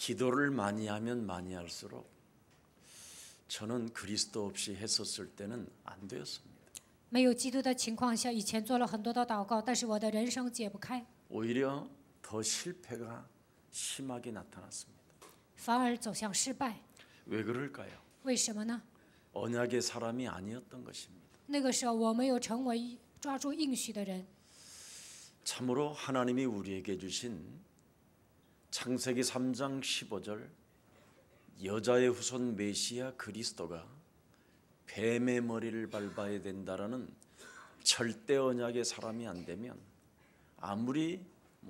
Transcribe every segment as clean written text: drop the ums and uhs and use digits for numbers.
기도를 많이 하면 많이 할수록 저는 그리스도 없이 했었을 때는 안 되었습니다. 没有基督的情况下，以前做了很多的祷告，但是我的人生解不开， 오히려 더 실패가 심하게 나타났습니다. 反而走向失败。 왜 그럴까요? 为什么呢？ 언약의 사람이 아니었던 것입니다. 那个时候我没有成为抓住应许的人。 참으로 하나님이 우리에게 주신 창세기 3장 15절 여자의 후손 메시아 그리스도가 뱀의 머리를 밟아야 된다라는 절대 언약의 사람이 안 되면 아무리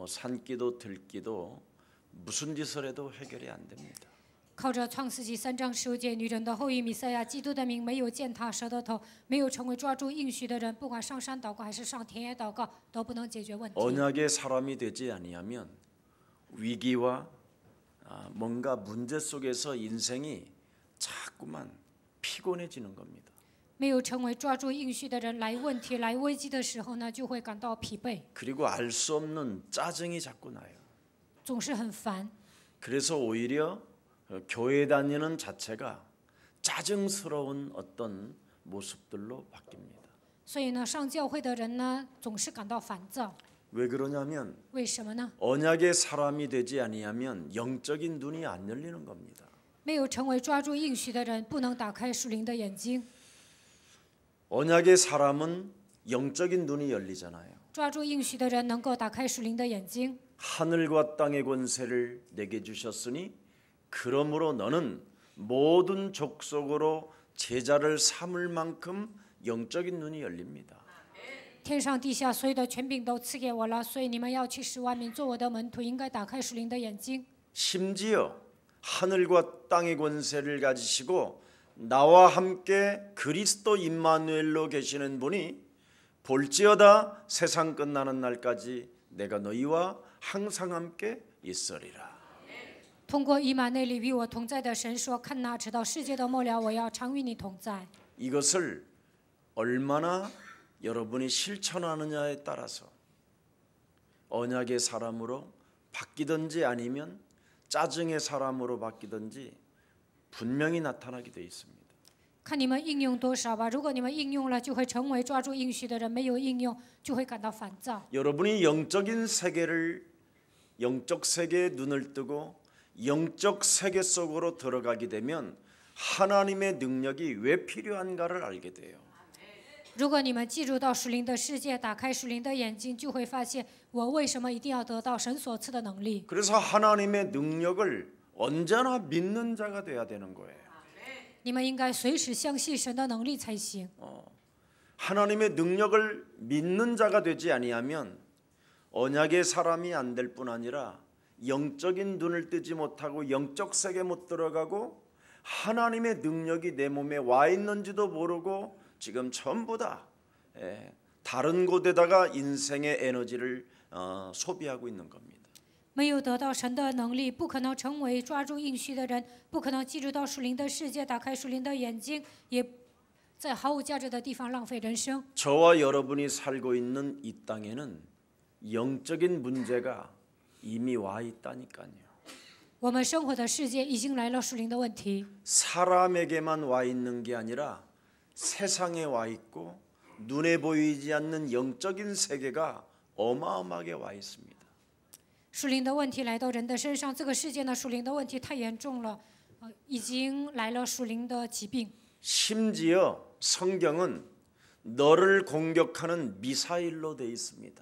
산기도 들기도 무슨 짓을 해도 해결이 안 됩니다. 靠着创世纪3章15节，女人的后裔弥赛亚，基督的名没有践踏舌头，没有成为抓住应许的人，不管上山祷告还是上田野祷告，都不能解决问题。 언약의 사람이 되지 아니하면 위기와 뭔가 문제 속에서 인생이 자꾸만 피곤해지는 겁니다. 没有成为抓住应许的人，来问题、来危机的时候呢，就会感到疲惫， 그리고 알 수 없는 짜증이 자꾸 나요. 总是很烦。 그래서 오히려 교회 다니는 자체가 짜증스러운 어떤 모습들로 바뀝니다. 所以呢，上教会的人呢，总是感到烦躁。 왜 그러냐면 为什么呢？ 언약의 사람이 되지 아니하면 영적인 눈이 안 열리는 겁니다. 没有成为抓住应许的人，不能打开属灵的眼睛。 언약의 사람은 영적인 눈이 열리잖아요. 抓住应许的人能够打开属灵的眼睛。 하늘과 땅의 권세를 내게 주셨으니 그러므로 너는 모든 족속으로 제자를 삼을 만큼 영적인 눈이 열립니다. 天上地下所有的权柄都赐给我了，所以你们要去使万民做我的门徒，应该打开属灵的眼睛。 심지어 하늘과 땅의 권세를 가지시고 나와 함께 그리스도 임마누엘로 계시는 분이 볼지어다 세상 끝나는 날까지 내가 너희와 항상 함께 있으리라. 通过以马内利与我同在的神说：“看哪，直到世界的末了，我要常与你同在。” 이것을 얼마나 여러분이 실천하느냐에 따라서 언약의 사람으로 바뀌든지 아니면 짜증의 사람으로 바뀌든지 분명히 나타나게 되어 있습니다. 看你们应用多少吧。如果你们应用了，就会成为抓住应许的人；没有应用，就会感到烦躁。 여러분이 영적 세계에 눈을 뜨고 영적 세계 속으로 들어가게 되면 하나님의 능력이 왜 필요한가를 알게 돼요. 如果你们进入到属灵的世界，打开属灵的眼睛，就会发现我为什么一定要得到神所赐的能力。 그래서 하나님의 능력을 언제나 믿는 자가 돼야 되는 거예요. 你们应该随时相信神的能力才行。 하나님의 능력을 믿는 자가 되지 아니하면 언약의 사람이 안 될 뿐 아니라 영적인 눈을 뜨지 못하고 영적 세계 못 들어가고 하나님의 능력이 내 몸에 와 있는지도 모르고 지금 전부 다 다른 곳에다가 인생의 에너지를 소비하고 있는 겁니다. 没有得到神的能力，不可能成为抓住应许的人，不可能进入到属灵的世界，打开属灵的眼睛，也在毫无价值的地方浪费人生。 저와 여러분이 살고 있는 이 땅에는 영적인 문제가 이미 와 있다니까요. 我们生活的世界已经来了属灵的问题， 사람에게만 와 있는 게 아니라 세상에 와 있고 눈에 보이지 않는 영적인 세계가 어마어마하게 와 있습니다. 属灵的问题来到人的身上，这个世界呢，属灵的问题太严重了，已经来了属灵的疾病。 심지어 성경은 너를 공격하는 미사일로 되어 있습니다.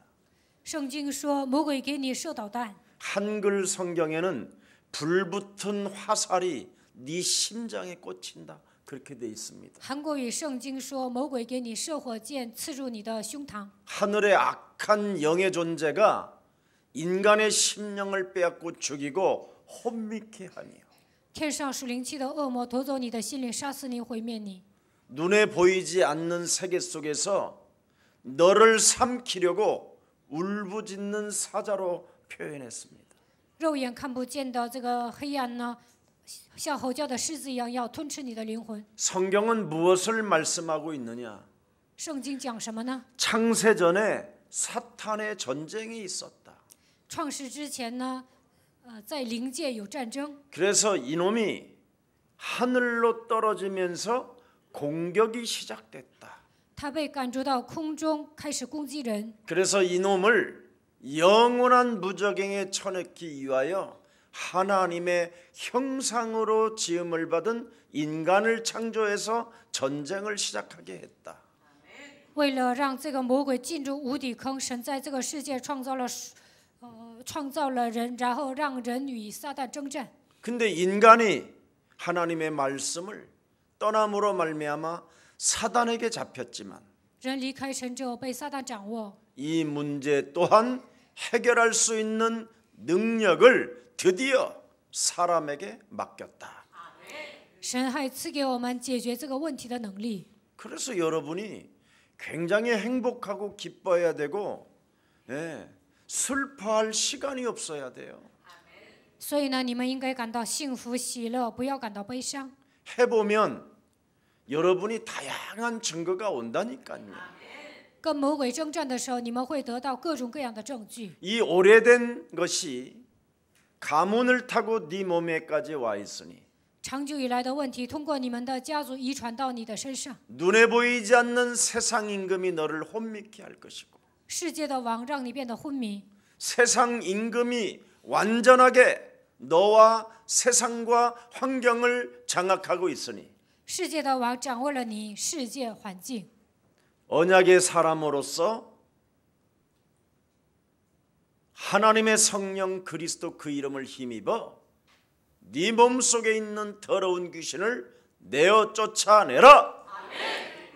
圣经说，魔鬼给你射导弹。 한글 성경에는 불붙은 화살이 네 심장에 꽂힌다. 그렇게 되어 있습니다. 韩国语圣经说，魔鬼给你射火箭，刺入你的胸膛。 하늘의 악한 영의 존재가 인간의 심령을 빼앗고 죽이고 혼미케 하며 天上属灵气的恶魔夺走你的心灵，杀死你，毁灭你。 눈에 보이지 않는 세계 속에서 너를 삼키려고 울부짖는 사자로 표현했습니다. 肉眼看不见的这个黑暗呢，像吼叫的狮子一样，要吞吃你的灵魂。 성경은 무엇을 말씀하고 있느냐? 圣经讲什么呢？ 창세 전에 사탄의 전쟁이 있었다. 创世之前呢，在灵界有战争， 그래서 이놈이 하늘로 떨어지면서 공격이 시작됐다. 他被赶逐到空中，开始攻击人。 그래서 이놈을 영원한 무적행에 쳐넣기 위하여 하나님의 형상으로 지음을 받은 인간을 창조해서 전쟁을 시작하게 했다. 为了让这个魔鬼进入无底坑，神在这个世界创造了人，然后让人与撒旦征战。 근데 인간이 하나님의 말씀을 떠남으로 말미암아 사단에게 잡혔지만 人离开神之后被撒旦掌握， 이 문제 또한 해결할 수 있는 능력을 드디어 사람에게 맡겼다. 神还赐给我们解决这个问题的能力。 그래서 여러분이 굉장히 행복하고 기뻐해야 되고 슬퍼할 시간이 없어야 돼요. 所以呢，你们应该感到幸福喜乐，不要感到悲伤。 해보면 여러분이 다양한 증거가 온다니까요. 跟魔鬼征战的时候，你们会得到各种各样的证据。 이 오래된 것이 가문을 타고 네 몸에까지 와 있으니 长久以来的问题，通过你们的家族遗传到你的身上。 눈에 보이지 않는 세상 임금이 너를 혼미케 할 것이고 世界的王让你变得昏迷， 세상 임금이 완전하게 너와 세상과 환경을 장악하고 있으니 世界的王掌握了你世界环境。 언약의 사람으로서 하나님의 성령 그리스도 그 이름을 힘입어 네 몸속에 있는 더러운 귀신을 내어 쫓아내라.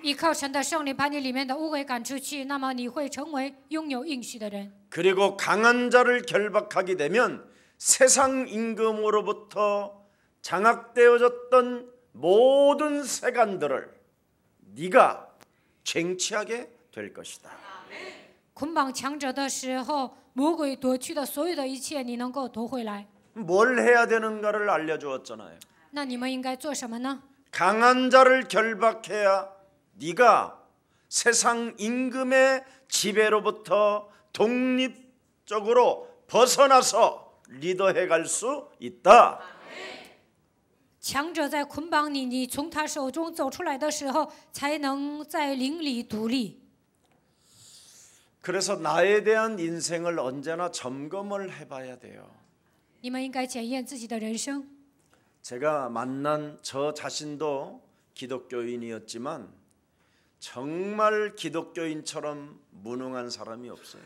依靠神的圣灵把你里面的污秽赶出去，那么你会成为拥有应许的人。 그리고 강한 자를 결박하게 되면 세상 임금으로부터 장악되어졌던 모든 세간들을 네가 쟁취하게 될 것이다. 捆绑强者的时候，魔鬼夺去的所有的一切，你能够夺回来。 뭘 해야 되는가를 알려주었잖아요. 那你们应该做什么呢？ 강한 자를 결박해야 네가 세상 임금의 지배로부터 독립적으로 벗어나서 리더해 갈 수 있다. 强者在捆绑你，你从他手中走出来的时候，才能在灵里独立。 그래서 나에 대한 인생을 언제나 점검을 해봐야 돼요. 你们应该检验自己的人生。 제가 만난 저 자신도 기독교인이었지만 정말 기독교인처럼 무능한 사람이 없어요.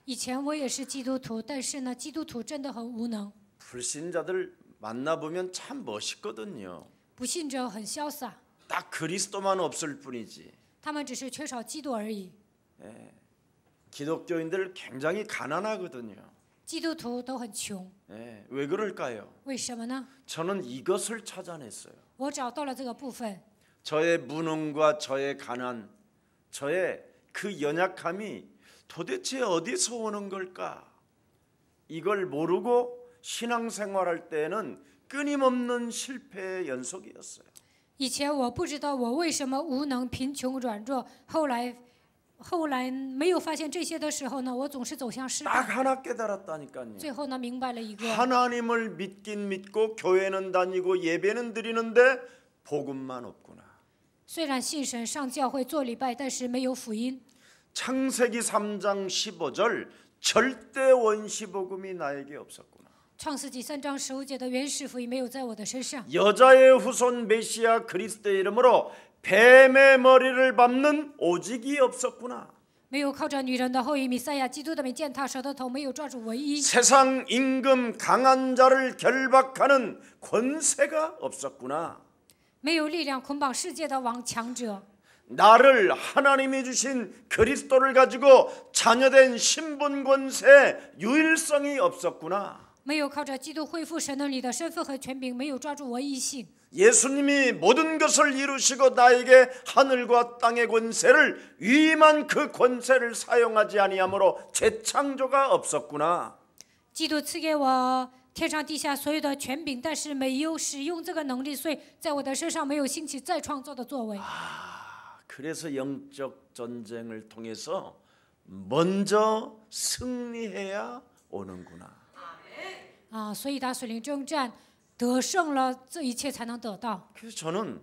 以前我也是基督徒，但是呢，基督徒真的很无能。 불신자들 만나보면 참 멋있거든요. 不信者很潇洒， 딱 그리스도만 없을 뿐이지. 他们只是缺少基督而已。 기독교인들 굉장히 가난하거든요. 基督徒都很穷， 왜 그럴까요? 为什么呢？ 저는 이것을 찾아냈어요. 我找到了这个部分， 저의 무능과 저의 가난, 저의 그 연약함이 도대체 어디서 오는 걸까? 이걸 모르고 신앙생활할 때는 끊임없는 실패의 연속이었어요. 以前我不知道我为什么无能、贫穷、软弱，后来没有发现这些的时候呢，我总是走向失 딱 败。 하나 깨달았다니까요. 最后呢，明白了一个， 하나님을 믿긴 믿고 교회는 다니고 예배는 드리는데 복음만 없구나. 虽然信神、上教会、做礼拜，但是没有福音。 창세기 3장 15절 절대 원시 복음이 나에게 없었구나. 创世纪3章15节的原始福音没有在我的身上。 여자의 후손 메시아 그리스도의 이름으로 뱀의 머리를 밟는 오직이 없었구나. 没有靠着女人的后裔弥赛亚基督的名践踏蛇的头，没有抓住唯一。 세상 임금 강한 자를 결박하는 권세가 없었구나. 没有力量捆绑世界的王强者。 나를 하나님이 주신 그리스도를 가지고 자녀된 신분 권세 유일성이 없었구나. 没有靠着基督恢复神能力的身份和权柄，没有抓住唯一性。 예수님이 모든 것을 이루시고 나에게 하늘과 땅의 권세를 위임한 그 권세를 사용하지 아니하므로 재창조가 없었구나. 基督赐给我天上地下所有的权柄，但是没有使用这个能力，所以在我的身上没有兴起再创造的作为。 그래서 영적 전쟁을 통해서 먼저 승리해야 오는구나. 所以打属灵征战，得胜了，这一切才能得到。 그래서 저는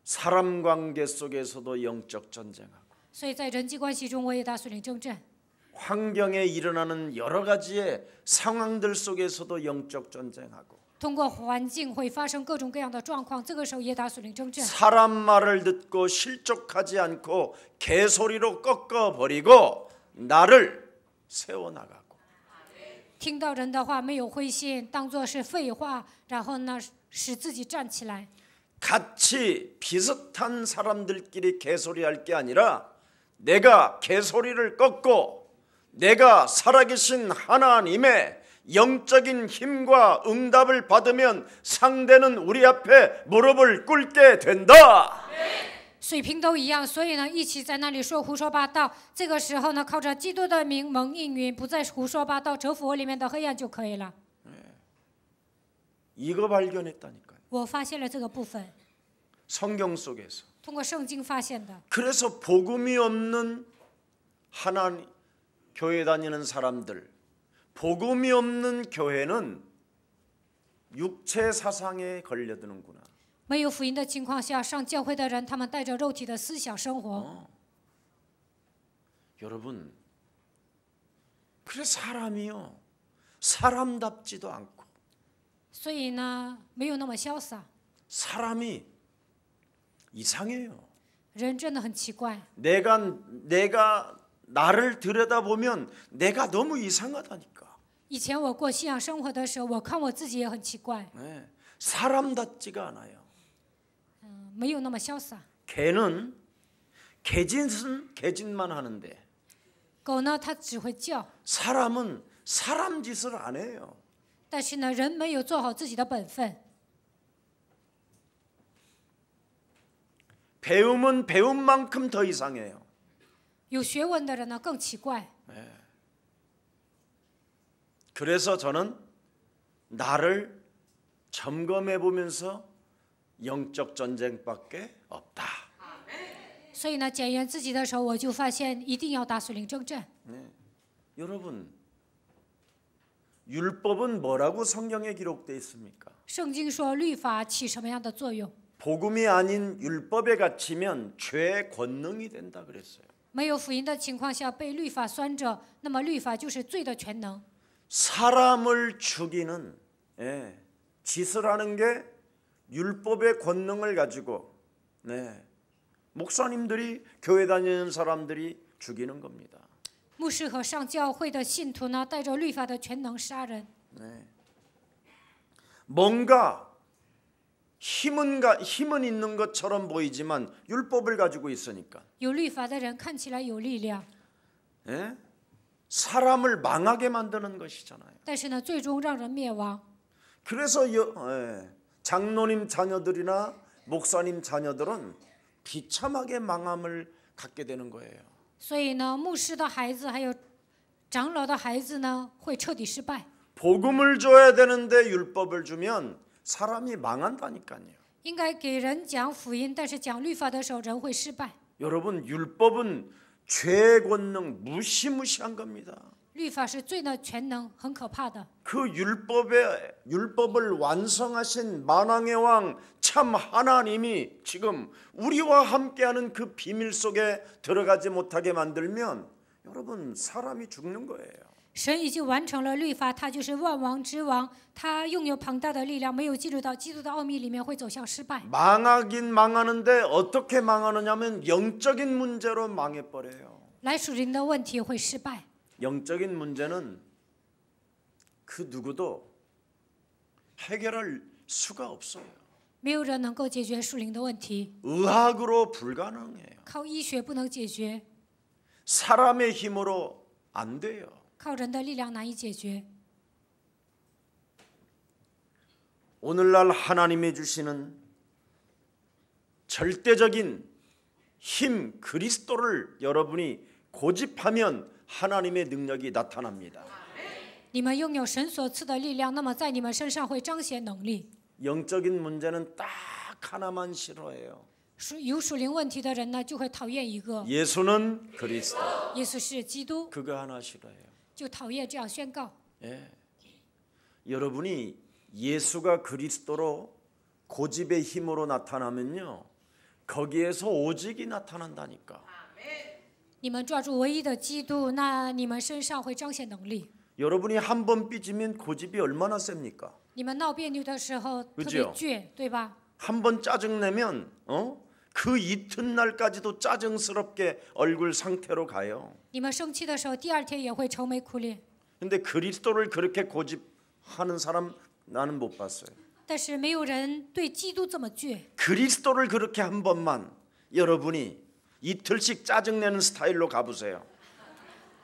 사람 관계 속에서도 영적 전쟁하고 所以在人际关系中，我也打属灵征战。 환경에 일어나는 여러 가지의 상황들 속에서도 영적 전쟁하고 通过环境会发生各种各样的状况，这个时候也打属灵征战。 사람 말을 듣고 실족하지 않고 개소리로 꺾어버리고 나를 세워나가고 听到人的话没有灰心，当作是废话，然后呢，使自己站起来。 같이 비슷한 사람들끼리 개소리할 게 아니라 내가 개소리를 꺾고 내가 살아계신 하나님의 영적인 힘과 응답을 받으면 상대는 우리 앞에 무릎을 꿇게 된다. 水平都一样，所以呢，一起在那里说胡说八道。这个时候呢，靠着基督的名蒙应允，不再胡说八道，折服我里面的黑暗就可以了。 이거 발견했다니까요. 我发现了这个部分， 성경 속에서. 通过圣经发现的。 그래서 복음이 없는 하나님 교회 다니는 사람들, 복음이 없는 교회는 육체 사상에 걸려드는구나. 没有福音的情况下，上教会的人，他们带着肉体的思想生活。 여러분, 그래 사람이요 사람답지도 않고 所以呢，没有那么潇洒。 사람이 이상해요. 人真的很奇怪。 내가 나를 들여다보면 내가 너무 이상하다니까. 以前我过信仰生活的时候，我看我自己也很奇怪， 네, 사람답지가 않아요. 没有那么潇洒。 개는 개짓은 개짓만 하는데 狗呢，它只会叫， 사람은 사람 짓을 안 해요. 但是呢，人没有做好自己的本分。 배움은 배운 만큼 더 이상해요. 有学问的人呢，更奇怪。 그래서 저는 나를 점검해 보면서 영적 전쟁밖에 없다. 所以呢，检验自己的时候，我就发现一定要打属灵征战。 여러분, 율법은 뭐라고 성경에 기록되어 있습니까? 圣经说律法起什么样的作用？ 복음이 아닌 율법에 갇히면 죄의 권능이 된다 그랬어요. 没有福音的情况下被律法拴着，那么律法就是罪的全能。 사람을 죽이는 짓을 하는 게 율법의 권능을 가지고 목사님들이 교회 다니는 사람들이 죽이는 겁니다. 牧师和上教会的信徒呢，带着律法的全能杀人。 뭔가 힘은 있는 것처럼 보이지만 율법을 가지고 있으니까 有律法的人看起来有力量， 사람을 망하게 만드는 것이잖아요. 但是呢，最终让人灭亡。 그래서 장로님 자녀들이나 목사님 자녀들은 비참하게 망함을 갖게 되는 거예요. 所以呢，牧师的孩子还有长老的孩子呢，会彻底失败。 복음을 줘야 되는데 율법을 주면 사람이 망한다니까요. 应该给人讲福音，但是讲律法的时候，人会失败。 여러분, 율법은 죄의 권능 무시무시한 겁니다. 律法是罪的全能，很可怕的。 그 율법을 완성하신 만왕의 왕 참 하나님이 지금 우리와 함께하는 그 비밀 속에 들어가지 못하게 만들면 여러분 사람이 죽는 거예요. 神已经完成了律法，他就是万王之王，他拥有庞大的力量，没有进入到基督的奥秘里面，会走向失败。 망하긴 망하는데 어떻게 망하느냐면 영적인 문제로 망해버려요. 来属灵的问题会失败。 영적인 문제는 그 누구도 해결할 수가 없어요. 没有人能够解决属灵的问题， 의학으로 불가능해요. 靠医学不能解决， 사람의 힘으로 안 돼요. 靠人的力量难以解决。 오늘날 하나님이 주시는 절대적인 힘 그리스도를 여러분이 고집하면 하나님의 능력이 나타납니다. 你们拥有神所赐的力量，那么在你们身上会彰显能力。 영적인 문제는 딱 하나만 싫어해요. 有属灵问题的人呢，就会讨厌一个， 예수는 그리스도. 耶稣是基督， 그거 하나 싫어해요. 就讨厌这样宣告。 예. 여러분이 예수가 그리스도로 고집의 힘으로 나타나면요, 거기에서 오직이 나타난다니까. 你们抓住唯一的基督，那你们身上会彰显能力。 여러분이 한 번 삐지면 고집이 얼마나 셉니까? 你们闹别扭的时候特别 그죠? 倔，对吧？ 한 번 짜증내면 그 이튿날까지도 짜증스럽게 얼굴 상태로 가요. 你们生气的时候，第二天也会愁眉苦脸。 근데 그리스도를 그렇게 고집하는 사람 나는 못 봤어요. 但是没有人对基督这么倔。 그리스도를 그렇게 한 번만 여러분이 이틀씩 짜증내는 스타일로 가보세요.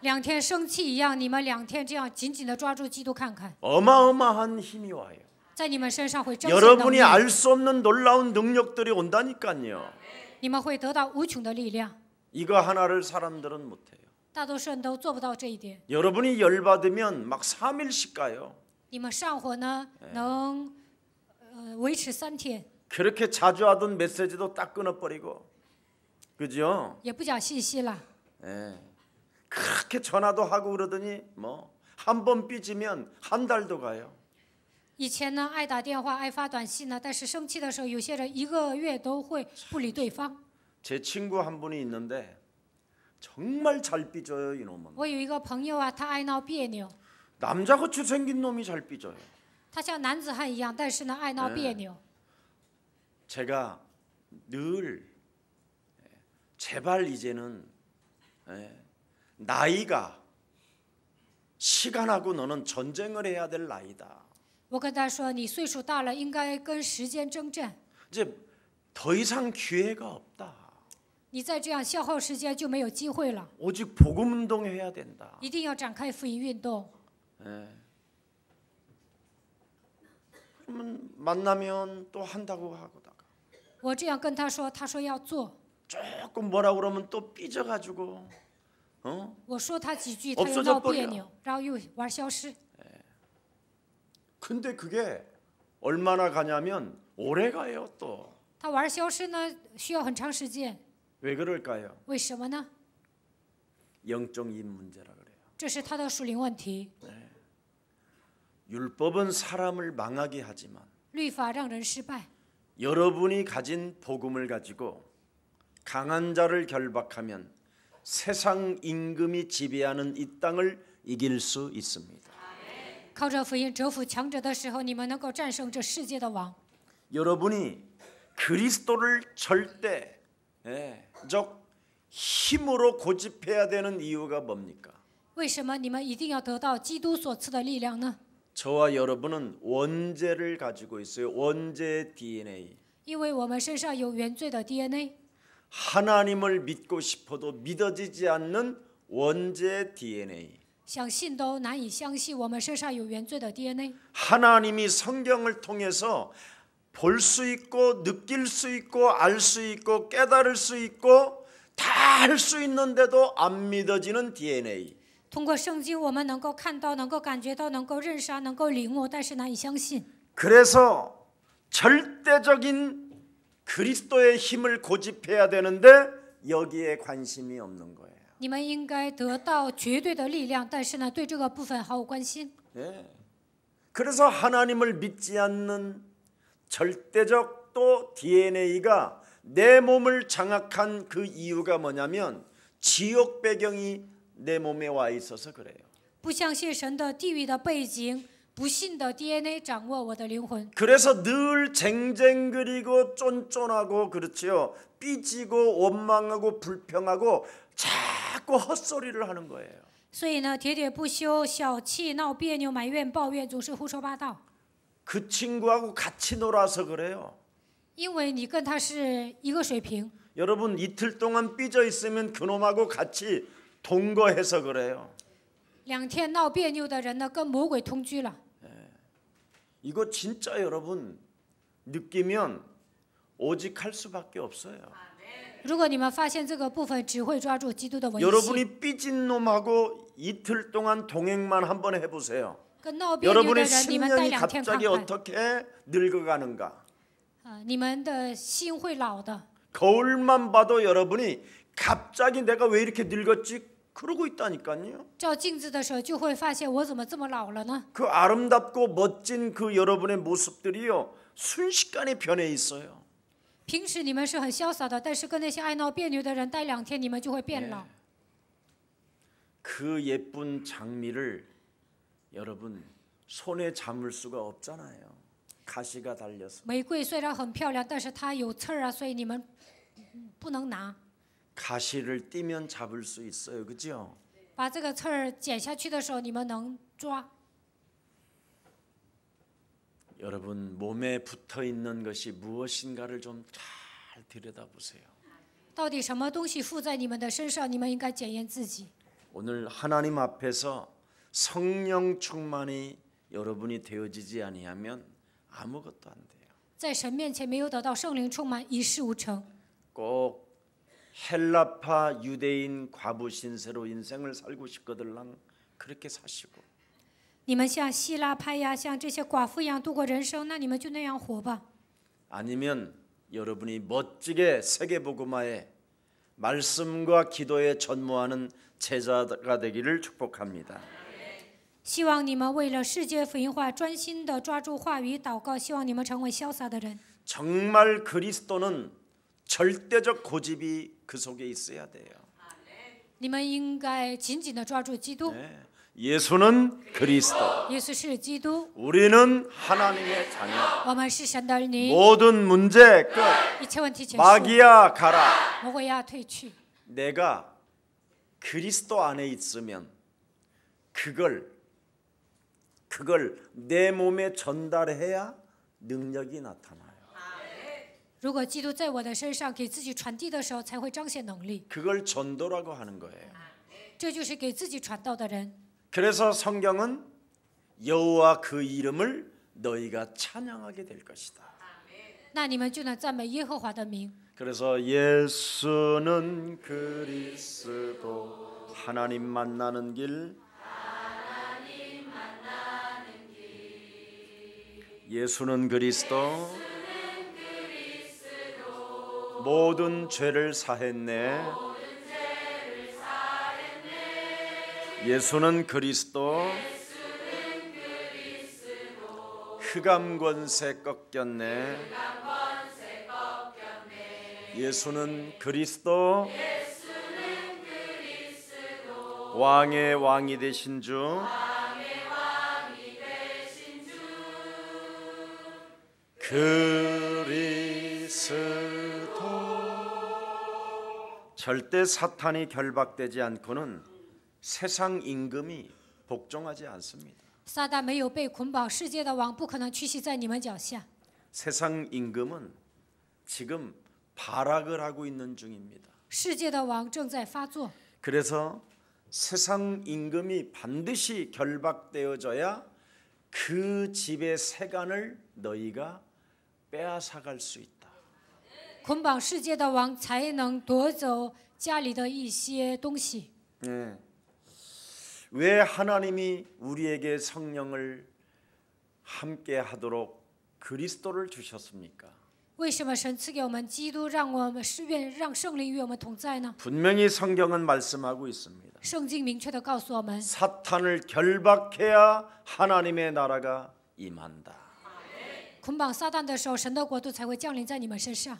2天生气一样，你们2天这样紧紧的抓住基督看看， 어마어마한 힘이 와요. 在你们身上会彰显能 여러분이 力， 알 수 없는 놀라운 능력들이 온다니까요. 你们会得到无穷的力量。 이거 하나를 사람들은 못해요. 大多数人都做不到这一点。 여러분이 열받으면 막 3일씩 가요. 你们上火呢，能维持3天， 그렇게 자주 하던 메시지도 딱 끊어버리고, 그죠? 也不讲信息了。 예. 그렇게 전화도 하고 그러더니 뭐 한 번 삐지면 한 달도 가요. 以前呢，爱打电话，爱发短信呢，但是生气的时候，有些人1个月都会不理对方。 제 친구 한 분이 있는데 정말 잘 삐져요, 이놈은. 我有一个朋友啊，他爱闹别扭， 남자같이 생긴 놈이 잘 삐져요. 他像男子汉一样，但是呢，爱闹别扭。 제가 늘 제발 이제는 나이가 시간하고 너는 전쟁을 해야 될 나이다. 我跟他说，你岁数大了，应该跟时间征战。 이제 더 이상 기회가 없다. 你再这样消耗时间就没有机会了， 오직 복음 운동해야 된다. 一定要展开福音运动。 그러면 만나면 또 한다고 하고다가 我这样跟他说，他说要做。 조금 뭐라 그러면 또 삐져가지고 我说他几句，他又闹 없어져버려 别扭，然后又玩消失。 근데 그게 얼마나 가냐면 오래 가요 또. 他玩消失呢，需要很长时间。 왜 그럴까요? 为什么呢？ 영적인 문제라 그래요. 这是他的属灵问题。 율법은 사람을 망하게 하지만 律法让人失败， 여러분이 가진 복음을 가지고 강한 자를 결박하면 세상 임금이 지배하는 이 땅을 이길 수 있습니다. 靠着福音折服强者的时候，你们能够战胜这世界的王。 여러분이 그리스도를 절대적 힘으로 고집해야 되는 이유가 뭡니까? 为什么你们一定要得到基督所赐的力量呢？ 저와 여러분은 원죄를 가지고 있어요. 원죄 DNA. 因为我们身上有原罪的 DNA， 하나님을 믿고 싶어도 믿어지지 않는 원죄 DNA. 想信都难以相信，我们身上有原罪的 DNA。 하나님이 성경을 통해서 볼 수 있고 느낄 수 있고 알 수 있고 깨달을 수 있고 다 할 수 있는데도 안 믿어지는 DNA. 通过圣经，我们能够看到，能够感觉到，能够认识，能够领悟，但是难以相信。 그래서 절대적인 그리스도의 힘을 고집해야 되는데 여기에 관심이 없는 거예요. 你们应该得到绝对的力量，但是呢，对这个部分毫无关心。 네. 그래서 하나님을 믿지 않는 절대적 또 DNA가 내 몸을 장악한 그 이유가 뭐냐면 지옥 배경이 내 몸에 와 있어서 그래요. 不相信神的地狱的背景，不信的 DNA 掌握我的灵魂。 그래서 늘 쟁쟁그리고 쫀쫀하고 그렇지요. 삐지고 원망하고 불평하고 자꾸 헛소리를 하는 거예요. 所以呢，喋喋不休，小气、闹别扭、埋怨、抱怨，总是胡说八道。 그 친구하고 같이 놀아서 그래요. 因为你跟他是一个水平。 여러분 이틀 동안 삐져 있으면 그놈하고 같이 동거해서 그래요. 2天闹别扭的人呢，跟魔鬼同居了。 이거 진짜 여러분 느끼면 오직 할 수밖에 없어요. 如果你们发现这个部分，只会抓住基督的文性。 여러분이 삐진 놈하고 이틀 동안 동행만 한번 해보세요. 跟闹别扭的 여러분의 人，你们待 심령이 2天看 갑자기 看， 어떻게 늙어가는가. 你们的心会老的。 거울만 봐도 여러분이 갑자기 내가 왜 이렇게 늙었지 그러고 있다니까요. 照镜子的时候，就会发现我怎么这么老了呢？ 그 아름답고 멋진 그 여러분의 모습들이요 순식간에 변해 있어요. 平时你们是很潇洒的，但是跟那些爱闹别扭的人待2天，你们就会变老。 그 예쁜 장미를 여러분 손에 잡을 수가 없잖아요. 가시가 달려서. 玫瑰虽然很漂亮，但是它有刺儿啊，所以你们不能拿。 가시를 띄면 잡을 수 있어요, 그죠? 把这个刺儿剪下去的时候，你们能抓。 여러분 몸에 붙어 있는 것이 무엇인가를 좀 잘 들여다보세요. 到底什么东西附在你们的身上？你们应该检验自己。 오늘 하나님 앞에서 성령 충만이 여러분이 되어지지 아니하면 아무것도 안 돼요. 在神面前没有得到圣灵充满，一事无成。 꼭 헬라파 유대인 과부 신세로 인생을 살고 싶거들랑 그렇게 사시고 你们像希腊派呀，像这些寡妇一样度过人生，那你们就那样活吧。 아니면 여러분이 멋지게 세계복음화에 말씀과 기도에 전무하는 제자가 되기를 축복합니다. 希望你们为了世界福音化，专心的抓住话语祷告。希望你们成为潇洒的人。 정말 그리스도는 절대적 고집이 그 속에 있어야 돼요. 你们应该紧紧的抓住基督。 네. 예수는 그리스도. 耶稣是基督， 우리는 하나님의 자녀. 我们是神的儿女。 모든 문제 끝. 一切问题结束， 마귀야 가라. 魔鬼呀退去。 내가 그리스도 안에 있으면 그걸 내 몸에 전달해야 능력이 나타나요. 如果基督在我的身上给自己传递的时候，才会彰显能力。 그걸 전도라고 하는 거예요. 这就是给自己传道的人。 그래서 성경은 여호와 그 이름을 너희가 찬양하게 될 것이다. 那你们就能赞美耶和华的名。 그래서 예수는 그리스도 하나님 만나는 길 예수는 그리스도 모든 죄를 사했네 예수는 그리스도 흑암 권세 꺾였네 예수는 그리스도 왕의 왕이 되신 주 그리스도 절대 사탄이 결박되지 않고는 세상 임금이 복종하지 않습니다. 撒旦没有被捆绑，世界的王不可能屈膝在你们脚下。 세상 임금은 지금 발악을 하고 있는 중입니다. 世界的王正在发作， 그래서 세상 임금이 반드시 결박되어져야 그 집의 세간을 너희가 빼앗아갈 수 있다. 捆绑世界的王才能夺走家里的一些东西。 네. 왜 하나님이 우리에게 성령을 함께 하도록 그리스도를 주셨습니까? 为什么神赐给我们基督，让我们让圣灵与我们同在呢？ 분명히 성경은 말씀하고 있습니다. 圣经明确的告诉我们， 사탄을 결박해야 하나님의 나라가 임한다. 捆绑撒旦的时候，神的国度才会降临在你们身上。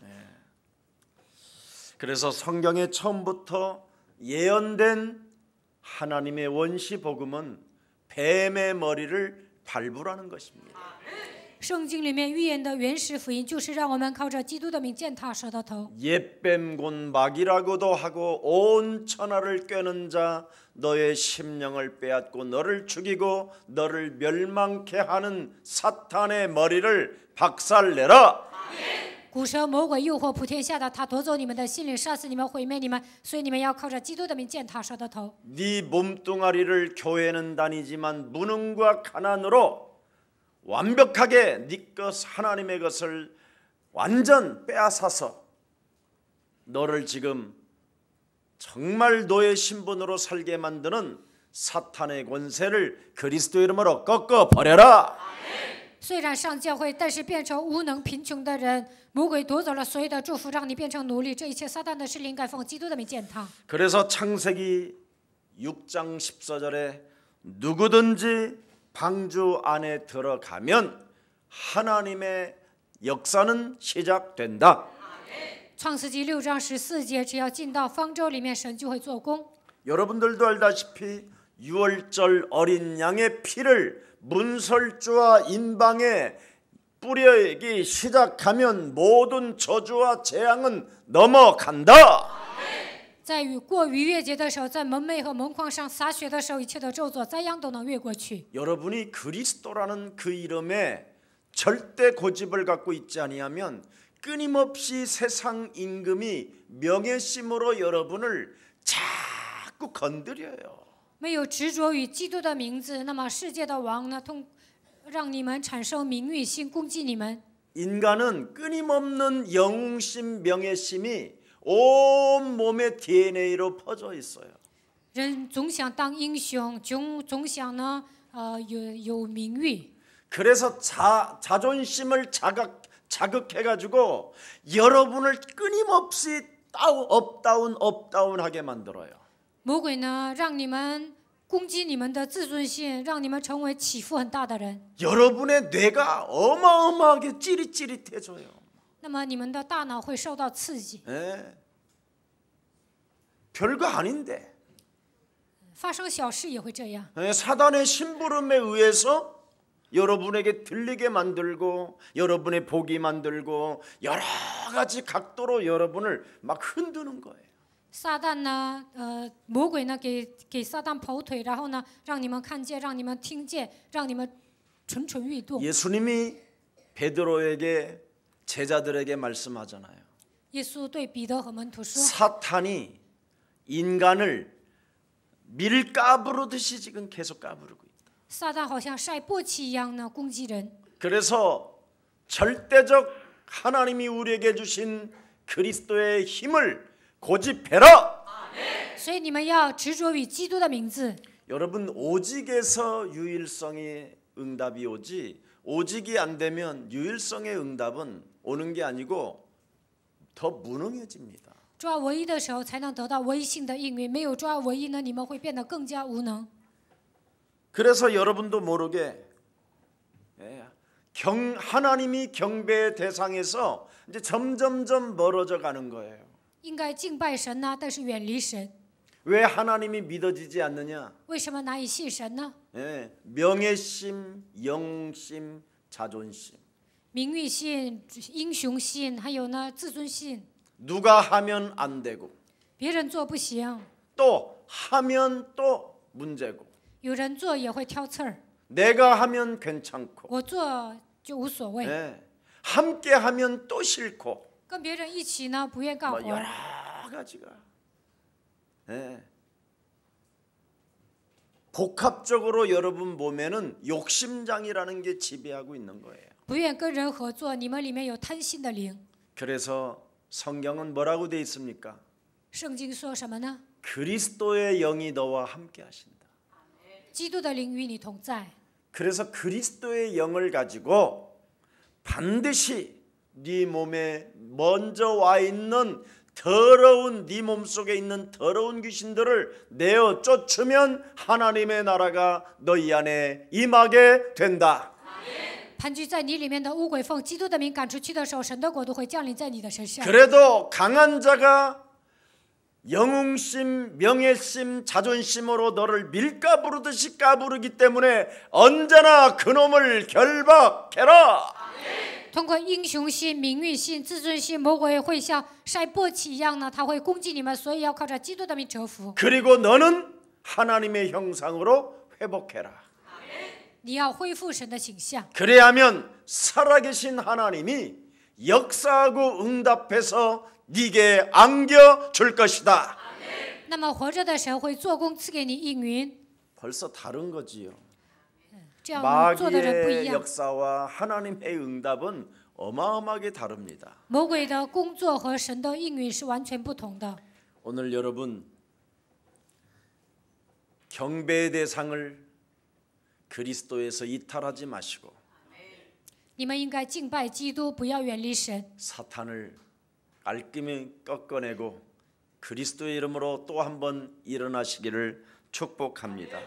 그래서 성경의 처음부터 예언된 하나님의 원시 복음은 뱀의 머리를 밟으라는 것입니다. 圣经里面预言的原始福音，就是让我们靠着基督的名践踏蛇的头。 옛뱀 곧 마귀라고도 하고 온 천하를 꿰는 자 너의 심령을 빼앗고 너를 죽이고 너를 멸망케 하는 사탄의 머리를 박살내라. 古蛇魔鬼诱惑普天下的，他夺走你们的心灵，杀死你们，毁灭你们，所以你们要靠着基督的名践踏蛇的头。 네 몸뚱아리를 교회는 다니지만 무능과 가난으로 완벽하게 네 것 하나님의 것을 완전 빼앗아서 너를 지금 정말 너의 신분으로 살게 만드는 사탄의 권세를 그리스도 이름으로 꺾어 버려라. 虽然上教会，但是变成无能贫穷的人，魔鬼夺走了所有的祝福，让你变成奴隶。这一切撒旦的势力应该奉基督的名践踏。 그래서 창세기 6장 14절에 누구든지 방주 안에 들어가면 하나님의 역사는 시작된다. 创世纪6章14节，只要进到方舟里面，神就会做工。 여러분들도 알다시피 유월절 어린 양의 피를 문설주와 인방에 뿌리기 시작하면 모든 저주와 재앙은 넘어간다. 在过逾越节的时候，在门楣和门框上洒血的时候，一切的咒诅灾殃都能越过去。 여러분이 그리스도라는 그 이름에 절대 고집을 갖고 있지 아니하면 끊임없이 세상 임금이 명예심으로 여러분을 자꾸 건드려요. 没有执着于基督的名字，那么世界的王呢，让你们产生名誉心，攻击你们。 인간은 끊임없는 영웅심, 명예심이 온 몸의 DNA로 퍼져 있어요. 人总想当英雄，总想呢，有名誉。 그래서 자존심을 자극해가지고 여러분을 끊임없이 업다운하게 만들어요. 魔鬼呢，让你们攻击你们的自尊心，让你们成为起伏很大的人。 여러분의 뇌가 어마어마하게 찌릿찌릿해져요. 那么你们的大脑会受到刺激。 예. 별거 아닌데 发生小事也会这样。 예, 사단의 심부름에 의해서 여러분에게 들리게 만들고 여러분의 보기 만들고 여러 가지 각도로 여러분을 막 흔드는 거예요. 撒旦呢，魔鬼呢，给撒旦跑腿，然后呢，让你们看见，让你们听见，让你们蠢蠢欲动。 예수님이 베드로에게 제자들에게 말씀하잖아요. 耶稣对彼得和门徒说： 사탄이 인간을 밀 까부르듯이 지금 계속 까부르고 있다. 撒旦好像晒簸箕一样呢，攻击人。 그래서 절대적 하나님이 우리에게 주신 그리스도의 힘을 고집해라. 所以你们要执着于基督的名字。 여러분 오직에서 유일성의 응답이 오지 오직이 안 되면 유일성의 응답은 오는 게 아니고 더 무능해집니다. 抓唯一的时候才能得到唯一性的应允，没有抓唯一呢，你们会变得更加无能。 그래서 여러분도 모르게 하나님이 경배의 대상에서 이제 점점점 멀어져 가는 거예요. 应该敬拜神呢，但是远离神。 왜 하나님이 믿어지지 않느냐? 为什么难以信神呢？ 명예심, 영심, 자존심. 名誉心、英雄心，还有呢自尊心。 누가 하면 안 되고 别人做不行， 또 하면 또 문제고 有人做也会挑刺儿。 내가 하면 괜찮고 我做就无所谓， 함께 하면 또 싫고 跟别人一起呢不愿干 뭐 活。 여러 가지가 복합적으로 여러분 몸에는 욕심장이라는 게 지배하고 있는 거예요. 不愿跟人合作，你们里面有贪心的灵。 그래서 성경은 뭐라고 돼 있습니까? 圣经说什么呢？ 그리스도의 영이 너와 함께 하신다. 基督的灵与你同在。 그래서 그리스도의 영을 가지고 반드시 네 몸에 먼저 와 있는 더러운 네 몸속에 있는 더러운 귀신들을 내어 쫓으면 하나님의 나라가 너희 안에 임하게 된다. 盘踞在你里面的污鬼奉基督的名赶出去的时候，神的国度会降临在你的身上。 그래도 강한 자가 영웅심, 명예심, 자존심으로 너를 밀가부르듯이 까부르기 때문에 언제나 그놈을 결박해라. 通过英雄心、名誉心、自尊心，魔鬼会像晒簸箕一样呢，他会攻击你们，所以要靠着基督的名折服。 그리고 너는 하나님의 형상으로 회복해라. 你要恢复神的形象， 그래야면 살아계신 하나님이 역사하고 응답해서 네게 안겨줄 것이다. 那么活着的神会做工赐给你应允。 벌써 다른 거지요. 这样做的人不一 마귀의 样。 역사와 하나님의 응답은 어마어마하게 다릅니다. 魔鬼的工作和神的应允是完全不同的。 오늘 여러분 경배의 대상을 그리스도에서 이탈하지 마시고 你们应该敬拜基督，不要远离神。 사탄을 깔끔히 꺾어내고 그리스도의 이름으로 또 한 번 일어나시기를 축복합니다.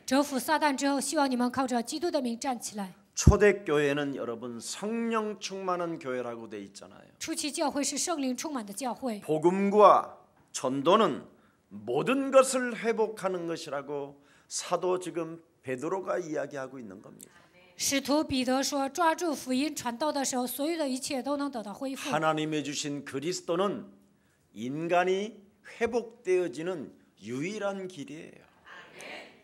折服撒旦之后，希望你们靠着基督的名站起来。 초대교회는 여러분 성령 충만한 교회라고 돼 있잖아요. 初期教会是圣灵充满的教会， 복음과 전도는 모든 것을 회복하는 것이라고 사도 지금 베드로가 이야기하고 있는 겁니다. 使徒彼得说：“抓住福音传道的时候，所有的一切都能得到恢复。 하나님이 주신 그리스도는 인간이 회복되어지는 유일한 길이에요.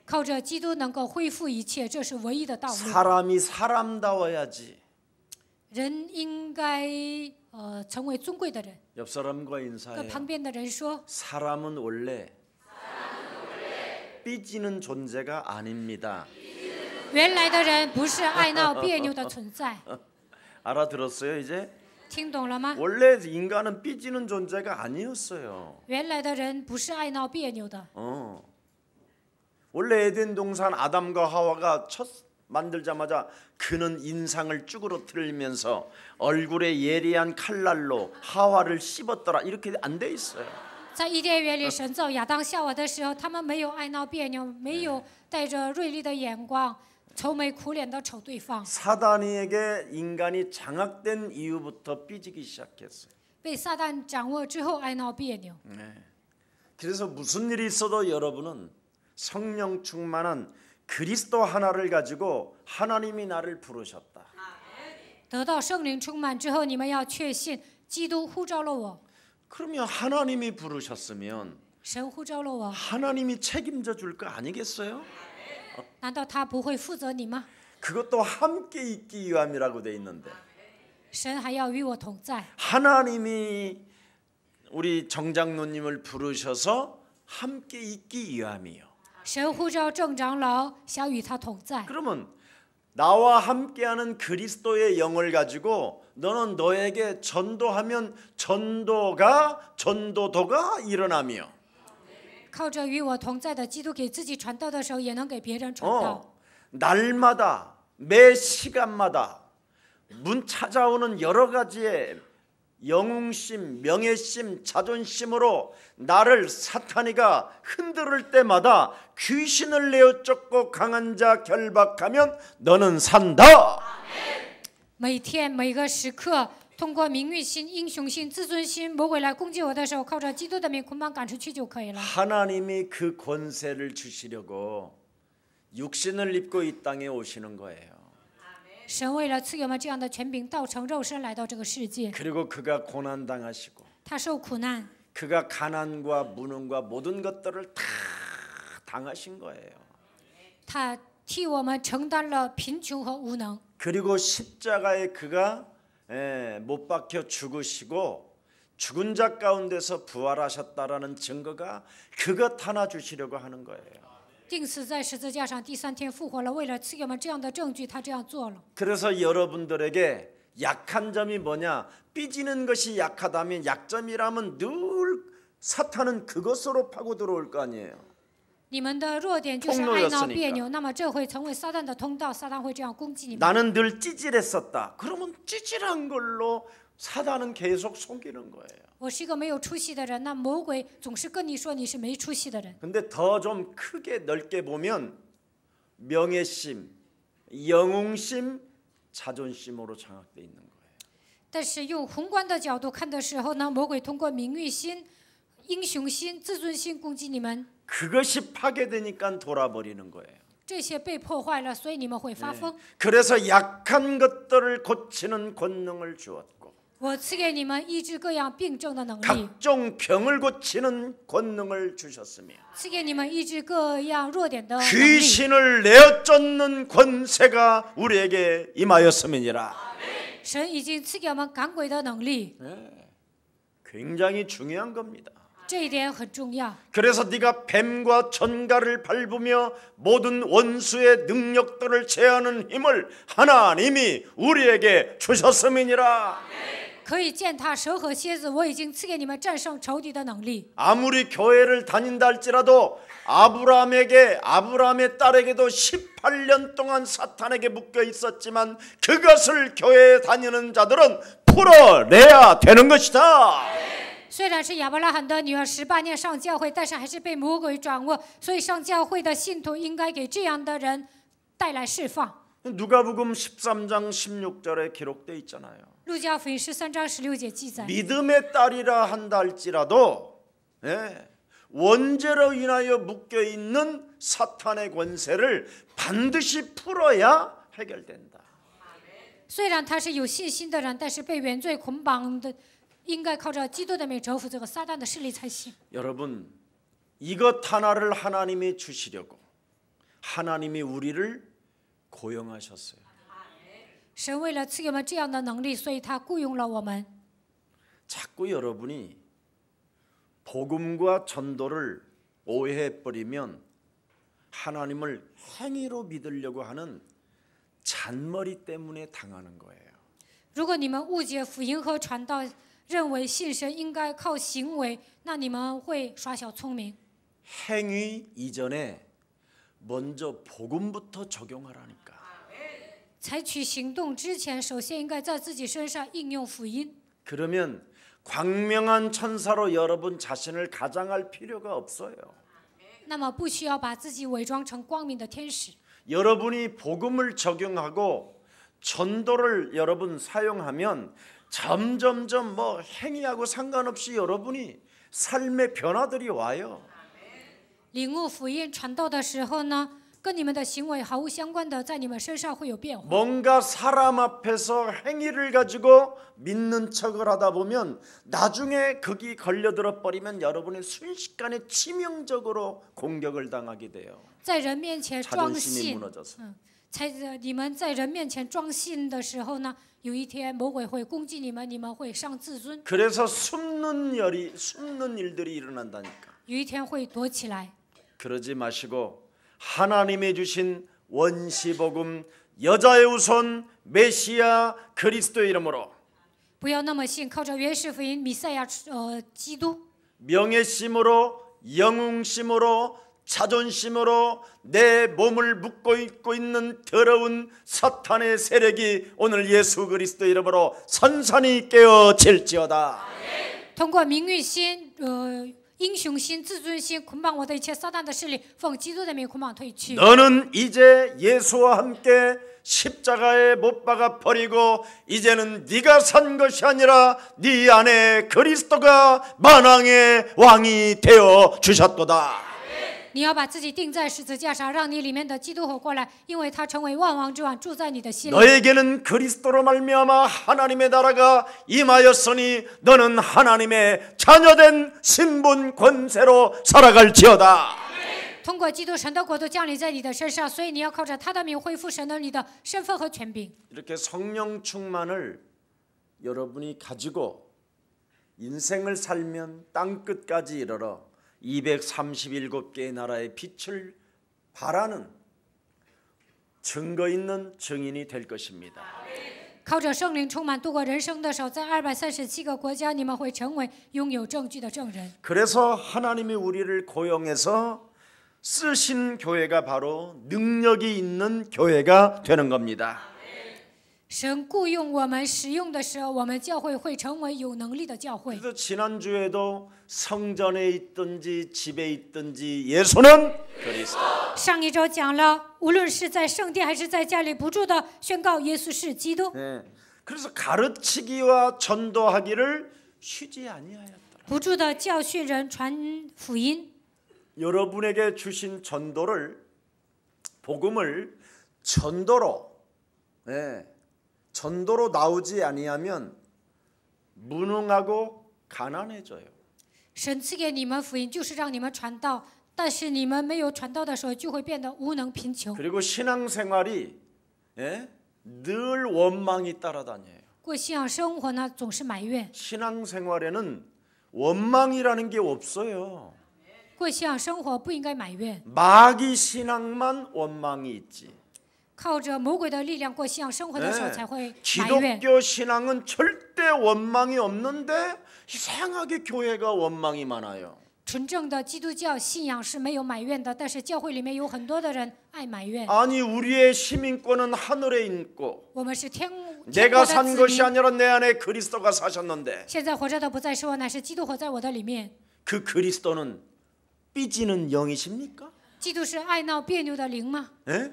靠着基督能够恢复一切，这是唯一的道路。 사람이 사람다워야지. 人应该成为尊贵的人。 옆 사람과 跟 인사해요. 旁边的人说， 사람은 원래 삐지는 존재가 아닙니다. 原来的人不是爱闹别扭的存在， 알아들었어요 이제? 听懂了吗？ 원래 인간은 삐지는 존재가 아니었어요. 原来的人不是爱闹别扭的。 원래 에덴 동산 아담과 하와가 첫 만들자마자 그는 인상을 쭈그러뜨리면서 얼굴에 예리한 칼날로 하와를 씹었더라 이렇게 안 돼 있어요. 在伊甸园里，神造亚当夏娃的时候，他们没有爱闹别扭，没有带着锐利的眼光，愁眉苦脸的瞅对方。 사단에게 인간이 장악된 이후부터 삐지기 시작했어요. 被撒旦掌握之后，爱闹别扭。 그래서 무슨 일이 있어도 여러분은 성령 충만한 그리스도 하나를 가지고 하나님이 나를 부르셨다. 得到圣灵充满之后，你们要确信基督呼召了我， 그러면 하나님이 부르셨으면 神呼召了我， 하나님이 책임져 줄 거 아니겠어요? 难道他不会负责你吗？ 그것도 함께 있기 위함이라고 돼 있는데 神还要与我同在。 하나님이 우리 정장로님을 부르셔서 함께 있기 위함이요. 神呼召郑长老，想与他同在。 그러면 나와 함께하는 그리스도의 영을 가지고 너는 너에게 전도하면 전도도가 일어나며 靠着与我同在的基督给自己传道的时候，也能给别人传道。 날마다 매 시간마다 문 찾아오는 여러 가지의 영웅심, 명예심, 자존심으로 나를 사탄이가 흔들을 때마다 귀신을 내어 쫓고 강한 자 결박하면 너는 산다. 每天每个时刻，通过名誉心、英雄心、自尊心，魔鬼来攻击我的时候，靠着基督的名捆绑赶出去就可以了。 하나님이 그 권세를 주시려고 육신을 입고 이 땅에 오시는 거예요. 神为了赐给我们这样的权柄，道成肉身来到这个世界。 그리고 그가 고난 당하시고 他受苦难， 그가 가난과 무능과 모든 것들을 다 당하신 거예요. 他替我们承担了贫穷和无能。 그리고 십자가에 그가 못 박혀 죽으시고 죽은 자 가운데서 부활하셨다라는 증거가 그것 하나 주시려고 하는 거예요. 钉死在十字架上，第三天复活了。为了赐给我们这样的证据，他这样做了。 그래서 여러분들에게 약한 점이 뭐냐? 삐지는 것이 약하다면 약점이라면 늘 사탄은 그것으로 파고 들어올 거 아니에요. 你们的弱点就是爱闹别扭，那么这会成为撒旦的通道，撒旦会这样攻击你们。 나는 늘 찌질했었다. 그러면 찌질한 걸로 사단은 계속 속이는 거예요. 我是一个没有出息的人，那魔鬼总是跟你说你是没出息的人。 근데 더 좀 크게 넓게 보면 명예심, 영웅심, 자존심으로 장악돼 있는 거예요. 但是用宏观的角度看的时候呢，魔鬼通过名誉心、英雄心、自尊心攻击你们， 그것이 파괴되니까 돌아버리는 거예요. 这些被破坏了，所以你们会发疯。 그래서 약한 것들을 고치는 권능을 주었고 我赐给你们医治各样病症的能力， 각종 병을 고치는 권능을 주셨으며 赐给你们医治各样弱点的能力。 귀신을 내어 쫓는 권세가 우리에게 임하였음이니라. 神已经赐给我们赶鬼的能力， 굉장히 중요한 겁니다. 这一点很重要。 그래서 네가 뱀과 전갈을 밟으며 모든 원수의 능력들을 제하는 힘을 하나님이 우리에게 주셨음이니라. 可以践踏蛇和蝎子，我已经赐给你们战胜仇敌的能力。 아무리 교회를 다닌다 할지라도 아브라함의 딸에게도 18년 동안 사탄에게 묶여 있었지만 그것을 교회에 다니는 자들은 풀어내야 되는 것이다. 虽然是亚伯拉罕的女儿18年上教会，但是还是被魔鬼掌握，所以上教会的信徒应该给这样的人带来释放。 누가복음 13장 16절에 기록되어 있잖아요. 路加福音13章16节记载， 믿음의 딸이라 한다 할지라도 원죄로 인하여 묶여있는 사탄의 권세를 반드시 풀어야 해결된다. 虽然他是有信心的人，但是被原罪捆绑的，应该靠着基督的名征服这个撒旦的势力才行。 여러분, 이것 하나를 하나님이 주시려고 하나님이 우리를 고용하셨어요. 神为了赐给我们这样的能力，所以他雇佣了我们。 자꾸 여러분이 복음과 전도를 오해해버리면 하나님을 행위로 믿으려고 하는 잔머리 때문에 당하는 거예요. 如果你们误解福音和传道，认为信神应该靠行为，那你们会耍小聪明。 행위 이전에 먼저 복음부터 적용하라니까. 采取行动之前，首先应该在自己身上应用福音。 그러면 광명한 천사로 여러분 자신을 가장할 필요가 없어요. 那么不需要把自己伪装成光明的天使。 여러분이 복음을 적용하고 전도를 여러분 사용하면 점점점 뭐 행위하고 상관없이 여러분이 삶의 변화들이 와요. 领悟福音传道的时候呢，跟你们的行为毫无相关的，在你们身上会有变化。 뭔가 사람 앞에서 행위를 가지고 믿는 척을 하다 보면 나중에 거기 걸려들어 버리면 여러분이 순식간에 치명적으로 공격을 당하게 돼요. 在人面前装 자존심이 信， 무너져서. 你们在人面前装信的时候呢，有一天魔鬼会攻击你们，你们会伤自尊， 그래서 숨는 일들이 일어난다니까. 有一天会躲起来。 그러지 마시고 하나님이 주신 원시복음 여자의 우선 메시아 그리스도 이름으로 不要那么信，靠着原始福音弥赛亚基督， 명예심으로 영웅심으로 자존심으로 내 몸을 묶고 있고 있는 더러운 사탄의 세력이 오늘 예수 그리스도 이름으로 선선히 깨어질지어다. 通过名誉心、英雄心、自尊心捆绑我的一切撒旦的势力，奉基督的名捆绑退去。 너는 이제 예수와 함께 십자가에 못 박아 버리고 이제는 네가 산 것이 아니라 네 안에 그리스도가 만왕의 왕이 되어 주셨도다. 你要把自己钉在十字架上，让你里面的基督活过来，因为他成为万王之王，住在你的心里。 너에게는 그리스도로 말미암아 하나님의 나라가 임하였으니 너는 하나님의 자녀된 신분 권세로 살아갈지어다. 通过基督神的国度降临在你的身上，所以你要靠着他的名恢复神的你的身份和权柄。 이렇게 성령 충만을 여러분이 가지고 인생을 살면 땅 끝까지 이르러 237개의 나라의 빛을 발하는 증거 있는 증인이 될 것입니다. 靠着圣灵充满度过人生的时候，在237个国家，你们会成为拥有证据的证人。 그래서 하나님이 우리를 고용해서 쓰신 교회가 바로 능력이 있는 교회가 되는 겁니다. 神雇用我们使用的时候，我们教会会成为有能力的教会。 그래서 지난주에도 성전에 있든지 집에 있든지 예수는 그리스도. 上一周讲了，无论是在圣殿还是在家里，不住的宣告耶稣是基督， 네. 그래서 가르치기와 전도하기를 쉬지 아니하였더라. 不住的教训人传福音。 여러분에게 주신 전도를 복음을 전도로 전도로 나오지 아니하면 무능하고 가난해져요. 神赐给你们福音，就是让你们传道，但是你们没有传道的时候，就会变得无能贫穷。 그리고 신앙생활이 늘 원망이 따라다녀요. 过信仰生活呢，总是埋怨。 신앙생활에는 원망이라는 게 없어요. 过信仰生活不应该埋怨， 마귀 신앙만 원망이 있지. 靠着魔鬼的力量过信仰生活的时候才会埋怨。 기독교 신앙은 절대 원망이 없는데 이상하게 교회가 원망이 많아요. 纯正的基督教信仰是没有埋怨的，但是教会里面有很多的人爱埋怨。 아니 우리의 시민권은 하늘에 있고 我们是天天国 내가 的 산 子 것이 民。 아니라 내 안에 그리스도가 사셨는데 现在活着的不再是我，乃是基督活在我的里面。 그 그리스도는 삐지는 영이십니까? 基督是爱闹别扭的灵吗？ 예?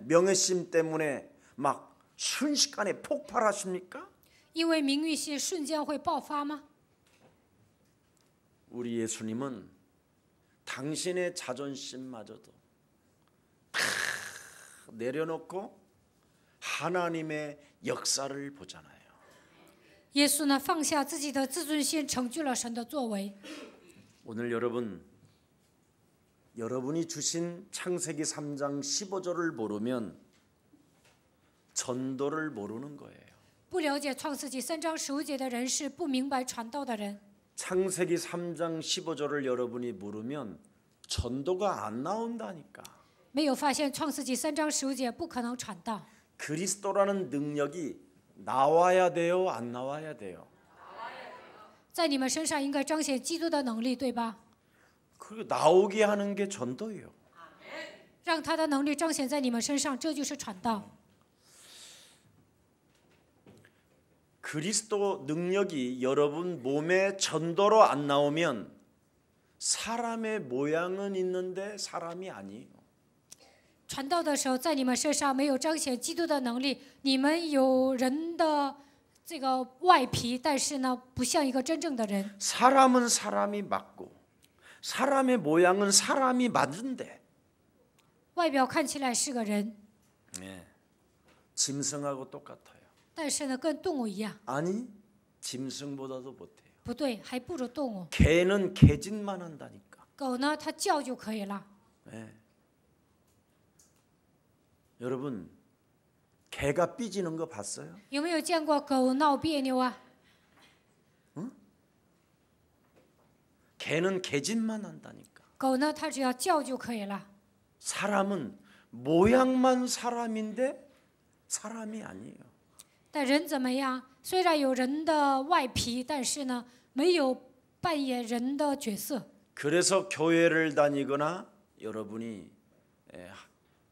명예심 때문에 막 순식간에 폭발하십니까? 因为名誉心瞬间会爆发吗？ 우리 예수님은 당신의 자존심마저도 다 내려놓고 하나님의 역사를 보잖아요. 耶稣呢，放下自己的自尊心，成就了神的作为。 오늘 여러분이 주신 창세기 3장 15절을 모르면 전도를 모르는 거예요. 不了解创世纪3章15节的人是不明白传道的人。 창세기 3장 15절을 여러분이 모르면 전도가 안 나온다니까. 没有发现创世纪3章15节，不可能传道。 그리스도라는 능력이 나와야 돼요, 안 나와야 돼요? 在你们身上应该彰显基督的能力，对吧？ 그리고 나오게 하는 게 전도예요. 让他的能力彰显在你们身上，这就是传道。 그리스도 능력이 여러분 몸에 전도로 안 나오면 사람의 모양은 있는데 사람이 아니에요. 传道的时候，在你们身上没有彰显基督的能力，你们有人的这个外皮，但是呢，不像一个真正的人。 사람은 사람이 맞고 사람의 모양은 사람이 맞은데 外表看起来是个人， 짐승하고 똑같아요. 但是呢，跟动物一样。 아니, 짐승보다도 못해요. 不对，还不如动物。 개는 개짓만 한다니까. 狗呢，它叫就可以了。 여러분, 개가 삐지는 거 봤어요? 有没有见过狗闹别扭啊？ 개는 개짓만 한다니까. 狗呢，它只要叫就可以了。 사람은 모양만 사람인데 사람이 아니에요. 但人怎么样？虽然有人的外皮，但是呢，没有扮演人的角色。 그래서 교회를 다니거나 여러분이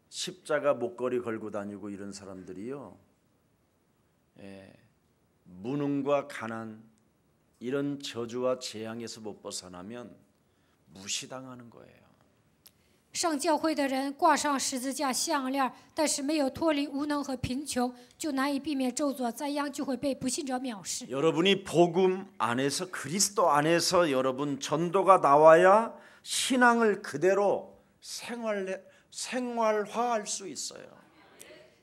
십자가 목걸이 걸고 다니고 이런 사람들이요, 무능과 가난 이런 저주와 재앙에서 못 벗어나면 무시당하는 거예요. 上教会的人挂上十字架项链，但是没有脱离无能和贫穷，就难以避免咒诅灾殃，就会被不信者藐视。 여러분이 복음 안에서 그리스도 안에서 여러분 전도가 나와야 신앙을 그대로 생활화할 수 있어요.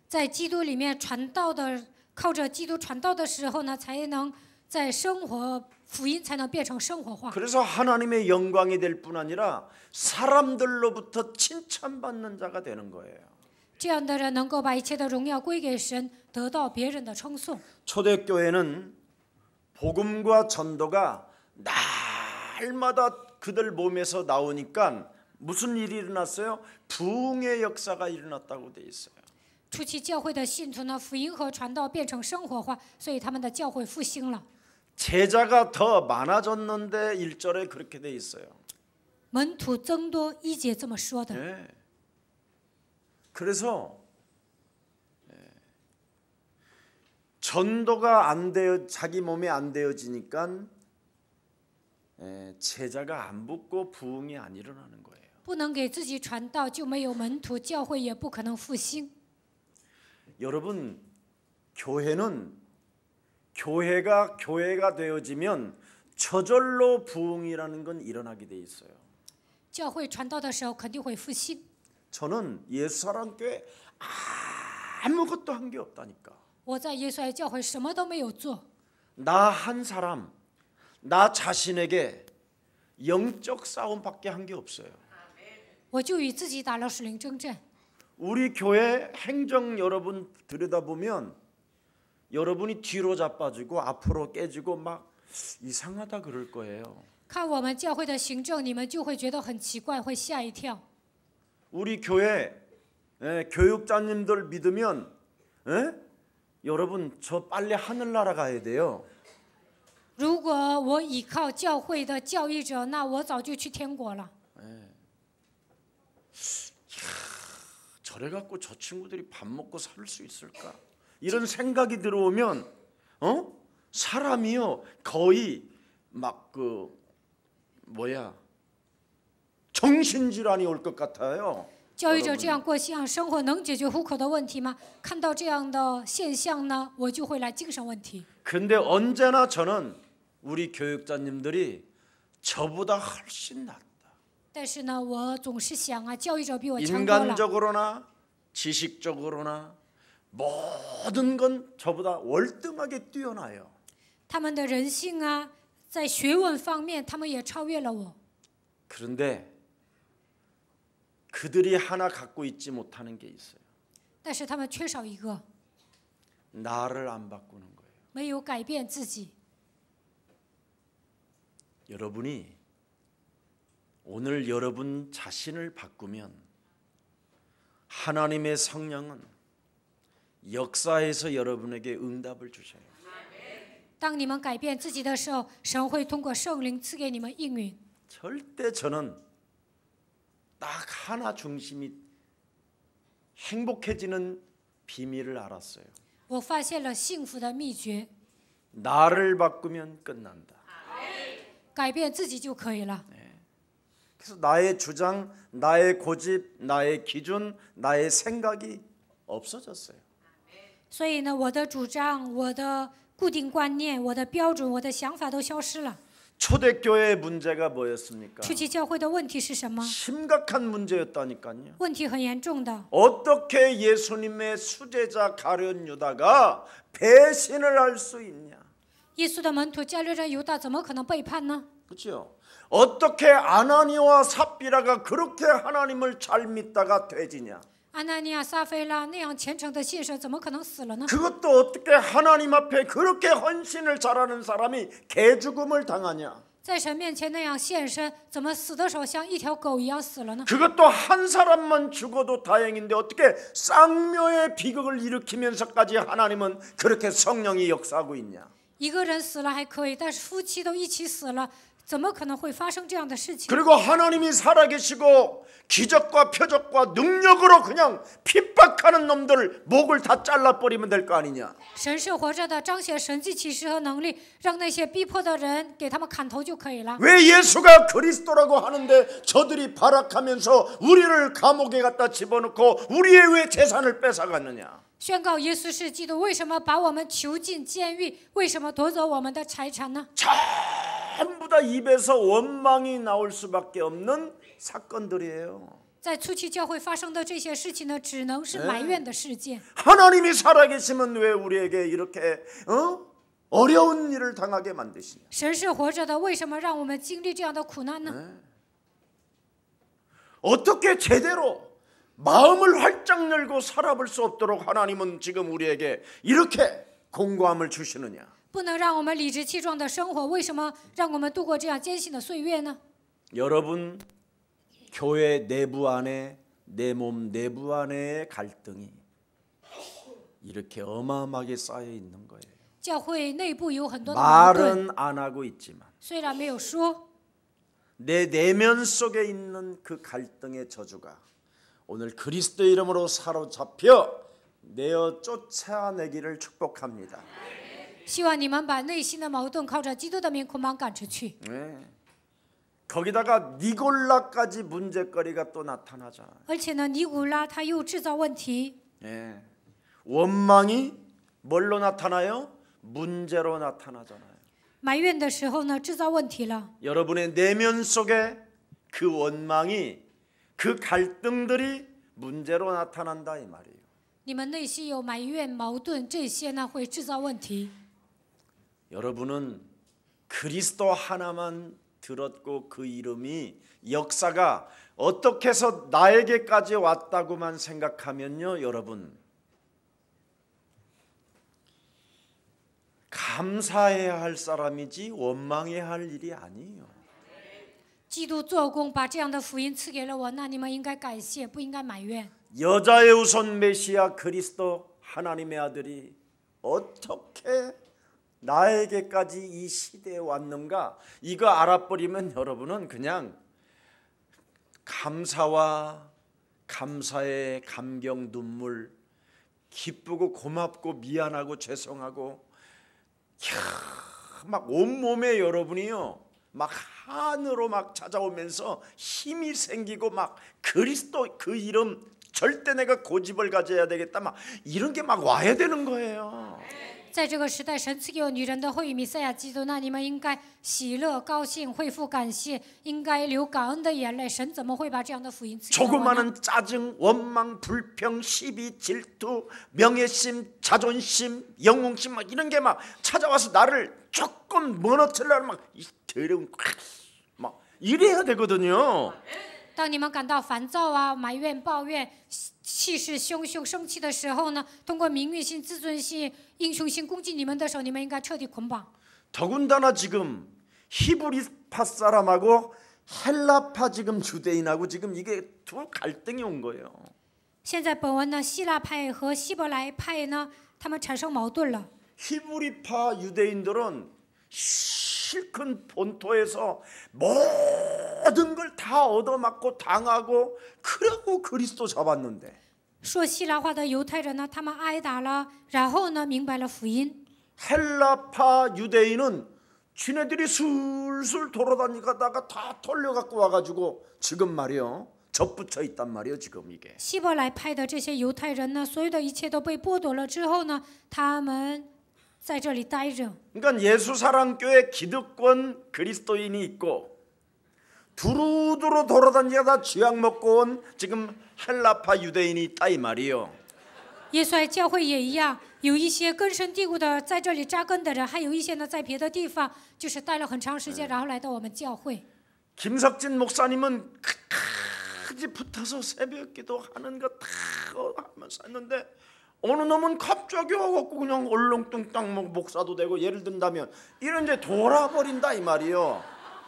在基督里面传道的，靠着基督传道的时候呢，才能在生活福音才能变成生活化。 그래서 하나님의 영광이 될 뿐 아니라 사람들로부터 칭찬받는 자가 되는 거예요. 这样的人能够把一切的荣耀归给神，得到别人的称颂。 초대교회는 복음과 전도가 날마다 그들 몸에서 나오니까 무슨 일이 일어났어요? 부흥의 역사가 일어났다고 돼 있어요. 初期教会的信徒呢，福音和传道变成生活化，所以他们的教会复兴了。 제자가 더 많아졌는데 1절에 그렇게 돼 있어요. 门徒增多，1节这么说的。 네. 그래서 전도가 안 되어 자기 몸에 안 되어지니까 제자가 안 붙고 부흥이 안 일어나는 거예요. 不能给自己传道，就没有门徒，教会也不可能复兴。 여러분, 교회가 되어지면 저절로 부흥이라는 건 일어나게 돼 있어요. 教会传道的时候肯定会复兴。 저는 예수사랑교회 아무것도 한 게 없다니까. 我在耶稣爱教会什么都没有做， 나 한 사람, 나 자신에게 영적 싸움밖에 한 게 없어요. 我就与自己打了属灵征战。 우리 교회 행정 여러분 들여다보면 여러분이 뒤로 자빠지고 앞으로 깨지고 막 이상하다 그럴 거예요. 看我们教会的行政，你们就会觉得很奇怪，会吓一跳。 우리 교회 교육자님들 믿으면 여러분 저 빨리 하늘나라 가야 돼요. 如果我倚靠教会的教育者，那我早就去天国了。 저래 갖고 저 친구들이 밥 먹고 살 수 있을까? 이런 생각이 들어오면 사람이요 거의 막 정신질환이 올 것 같아요. 教育者这样过信仰生活能解决糊口的问题吗？看到这样的现象呢，我就会来精神问题。 근데 언제나 저는 우리 교육자님들이 저보다 훨씬 낫다. 但是呢，我总是想啊，教育者比我强多了。 인간적으로나 지식적으로나 모든 건 저보다 월등하게 뛰어나요. 他们的人性啊，在学问方面，他们也超越了我。 그런데 그들이 하나 갖고 있지 못하는 게 있어요. 但是他们缺少一个， 나를 안 바꾸는 거예요. 没有改变自己。 여러분이 오늘 여러분 자신을 바꾸면 하나님의 성령은 역사에서 여러분에게 응답을 주셔요. 当你们改变自己的时候，神会通过圣灵赐给你们应允。 절대 저는 딱 하나 중심이 행복해지는 비밀을 알았어요. 我发现了幸福的秘诀， 나를 바꾸면 끝난다. 改变自己就可以了。 그래서 나의 주장, 나의 고집, 나의 기준, 나의 생각이 없어졌어요. 所以呢，我的主张、我的固定观念、我的标准、我的想法都消失了。 초대교회의 문제가 뭐였습니까? 初期教会的问题是什么？ 심각한 문제였다니까요. 问题很严重的。 어떻게 예수님의 수제자 가룟 유다가 배신을 할 수 있냐? 耶稣的门徒加略人犹大怎么可能背叛呢？ 그렇죠? 어떻게 아나니와 삽비라가 그렇게 하나님을 잘 믿다가 돼지냐? 安纳尼亚、撒非拉那样虔诚的信神，怎么可能死了呢？ 그것도 어떻게 하나님 앞에 그렇게 헌신을 잘하는 사람이 개죽음을 당하냐? 在神面前那样献身，怎么死的时候像一条狗一样死了呢？ 그것도 한 사람만 죽어도 다행인데 어떻게 쌍묘의 비극을 일으키면서까지 하나님은 그렇게 성령이 역사하고 있냐? 一个人死了还可以，但是夫妻都一起死了，怎么可能会发生这样的事情？ 그리고 하나님이 살아계시고 기적과 표적과 능력으로 그냥 핍박하는 놈들 목을 다 잘라버리면 될 거 아니냐? 神是活着的，彰显神迹奇事和能力，让那些逼迫的人给他们砍头就可以了。 왜 예수가 그리스도라고 하는데 저들이 발악하면서 우리를 감옥에 갖다 집어넣고 우리의 왜 재산을 뺏어갔느냐? 宣告耶稣是基督，为什么把我们囚禁监狱？为什么夺走我们的财产呢？ 전부 다 입에서 원망이 나올 수밖에 없는 사건들이에요. 在初期教会发生的这些事情呢，只能是埋怨的事件。 하나님이 살아계시면 왜 우리에게 이렇게 어려운 일을 당하게 만드시냐? 神是活着的，为什么让我们经历这样的苦难呢？ 어떻게 제대로 마음을 활짝 열고 살아볼 수 없도록 하나님은 지금 우리에게 이렇게 공고함을 주시느냐? 不能让我们理直气壮的生活，为什么让我们度过这样艰辛的岁月呢？ 여러분 교회 내부 안에 내 몸 내부 안의 갈등이 이렇게 어마어마하게 쌓여 있는 거예요. 教会内部有很多的矛盾， 말은 안 하고 있지만 虽然没有说， 내 내면 속에 있는 그 갈등의 저주가 오늘 그리스도 이름으로 사로잡혀 내어 쫓아내기를 축복합니다. 希望你们把内心的矛盾靠着基督的名捆绑赶出去。 네. 거기다가 니골라까지 문제거리가 또 나타나잖아요. 而且呢，尼古拉他又制造问题， 네. 원망이 뭘로 나타나요? 문제로 나타나잖아요. 埋怨的时候呢，制造问题了。 여러분의 내면 속에 그 원망이 그 갈등들이 문제로 나타난다 이 말이에요. 你们内心有埋怨、矛盾，这些呢会制造问题。 여러분은 그리스도 하나만 들었고 그 이름이 역사가 어떻게 해서 나에게까지 왔다고만 생각하면요, 여러분 감사해야 할 사람이지 원망해야 할 일이 아니에요. 基督做工把这样的福音赐给了我，那你们应该感谢，不应该埋怨。 여자의 우선 메시아 그리스도 하나님의 아들이 어떻게 나에게까지 이 시대에 왔는가 이거 알아버리면 여러분은 그냥 감사와 감사의 감격 눈물, 기쁘고 고맙고 미안하고 죄송하고, 막 온몸에 여러분이요 막 한으로 막 찾아오면서 힘이 생기고, 막 그리스도 그 이름 절대 내가 고집을 가져야 되겠다, 막 이런 게 막 와야 되는 거예요. 在这个时代，神赐给我女人的会以弥赛亚基督，那你们应该喜乐、高兴、恢复感谢，应该流感恩的眼泪。神怎么会把这样的福音赐给我呢？ 조그마한 짜증, 원망, 불평, 시비, 질투, 명예심, 자존심, 영웅심 막 이런 게 막 찾아와서 나를 조금 무너뜨리려고 막 더러운 막 이래야 되거든요. 当你们感到烦躁啊、埋怨、抱怨、气势汹汹、生气的时候呢，通过名誉心、自尊心、英雄心攻击你们的时候，你们应该彻底捆绑。 더군다나 지금 히브리파 사람하고 헬라파 지금 주대인하고 지금 이게 두 갈등이 온 거예요. 现在本文呢，希腊派和希伯来派呢，他们产生矛盾了。 히브리파 유대인들은 실컷 본토에서 모든 걸 다 얻어맞고 당하고 그러고 그리스도 잡았는데, 说希腊话的犹太人呢，他们挨打了，然后呢，明白了福音。 헬라파 유대인은 지네들이 술술 돌아다니다가 다 털려갖고 와가지고 지금 말이요 접붙여 있단 말이에요. 지금 이게 希伯来派的这些犹太人呢，所有的一切都被剥夺了之后呢，他们在这里待着。 그러니까 예수사랑교회 기득권 그리스도인이 있고, 두루두루 돌아다니다가 쥐약 먹고 온 지금 헬라파 유대인이 있다 이 말이에요. 耶稣爱教会也一样，有一些根深蒂固的在这里扎根的人，还有一些呢在别的地方就是待了很长时间，然后来到我们教会。 김석진 목사님은 끝까지 붙어서 새벽기도 하는 거 다 하면서 했는데, 어느 놈은 갑자기 와갖고 그냥 얼렁뚱땅 목사도 되고, 예를 든다면 이런 이제 돌아버린다 이 말이에요.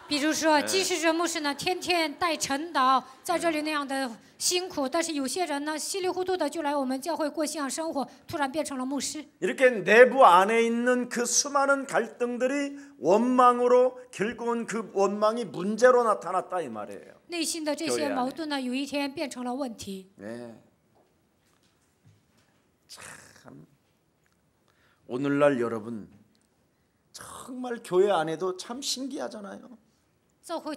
比如说，基士哲牧师呢，天天带晨祷，在这里那样的辛苦，但是有些人呢，稀里糊涂的就来我们教会过信仰生活，突然变成了牧师。 이렇게 내부 안에 있는 그 수많은 갈등들이 원망으로 결국은 그 원망이 문제로 나타났다 이 말이에요. 内心的这些矛盾呢，有一天变成了问题。 네. 참 오늘날 여러분 정말 교회 안에도 참 신기하잖아요.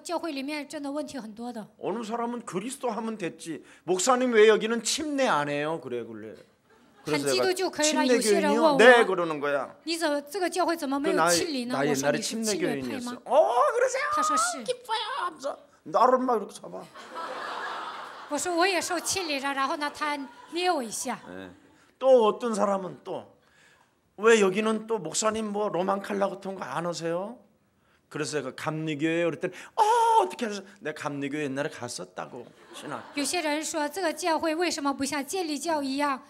教会里面真的问题很多的。 어느 사람은 그리스도 하면 됐지, 목사님 왜 여기는 침례 안 해요? 그래. 很基督就可以了。 침례 有些人问 교인이요? 네 我， 그러는 거야. 你怎么这个教会怎么没 그 有庆礼呢？ 나 我说 옛날에 你是 침례 庆乐派 교인이었어. 吗？ 그러세요? 他说是。 기뻐요. 하면서 나를 막 이렇게 잡아. 我说我也受庆礼了，然后呢，他捏我一下。 네. 또 어떤 사람은 또 왜 여기는 또 목사님 뭐 로만 칼라 같은 거 안 오세요? 그래서 그 감리교회 그랬더니 어떻게 해서 내가 감리교회 옛날에 갔었다고 신학. 有些人说这个教会为什么不像监理教一样，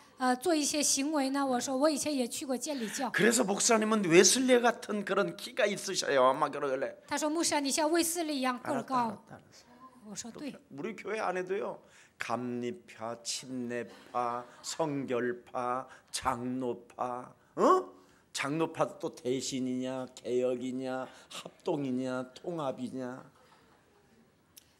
做一些行为呢？我说我以前也去过监理教。 그래서 목사님은 웨슬리 같은 그런 기가 있으셔요. 막 그러길래. 他说牧师啊，你像卫斯理一样个儿高。 알았다. 我说对。 우리 교회 안에도요. 감리파, 침례파, 성결파, 장로파, 장로파도 또 대신이냐, 개혁이냐, 합동이냐, 통합이냐.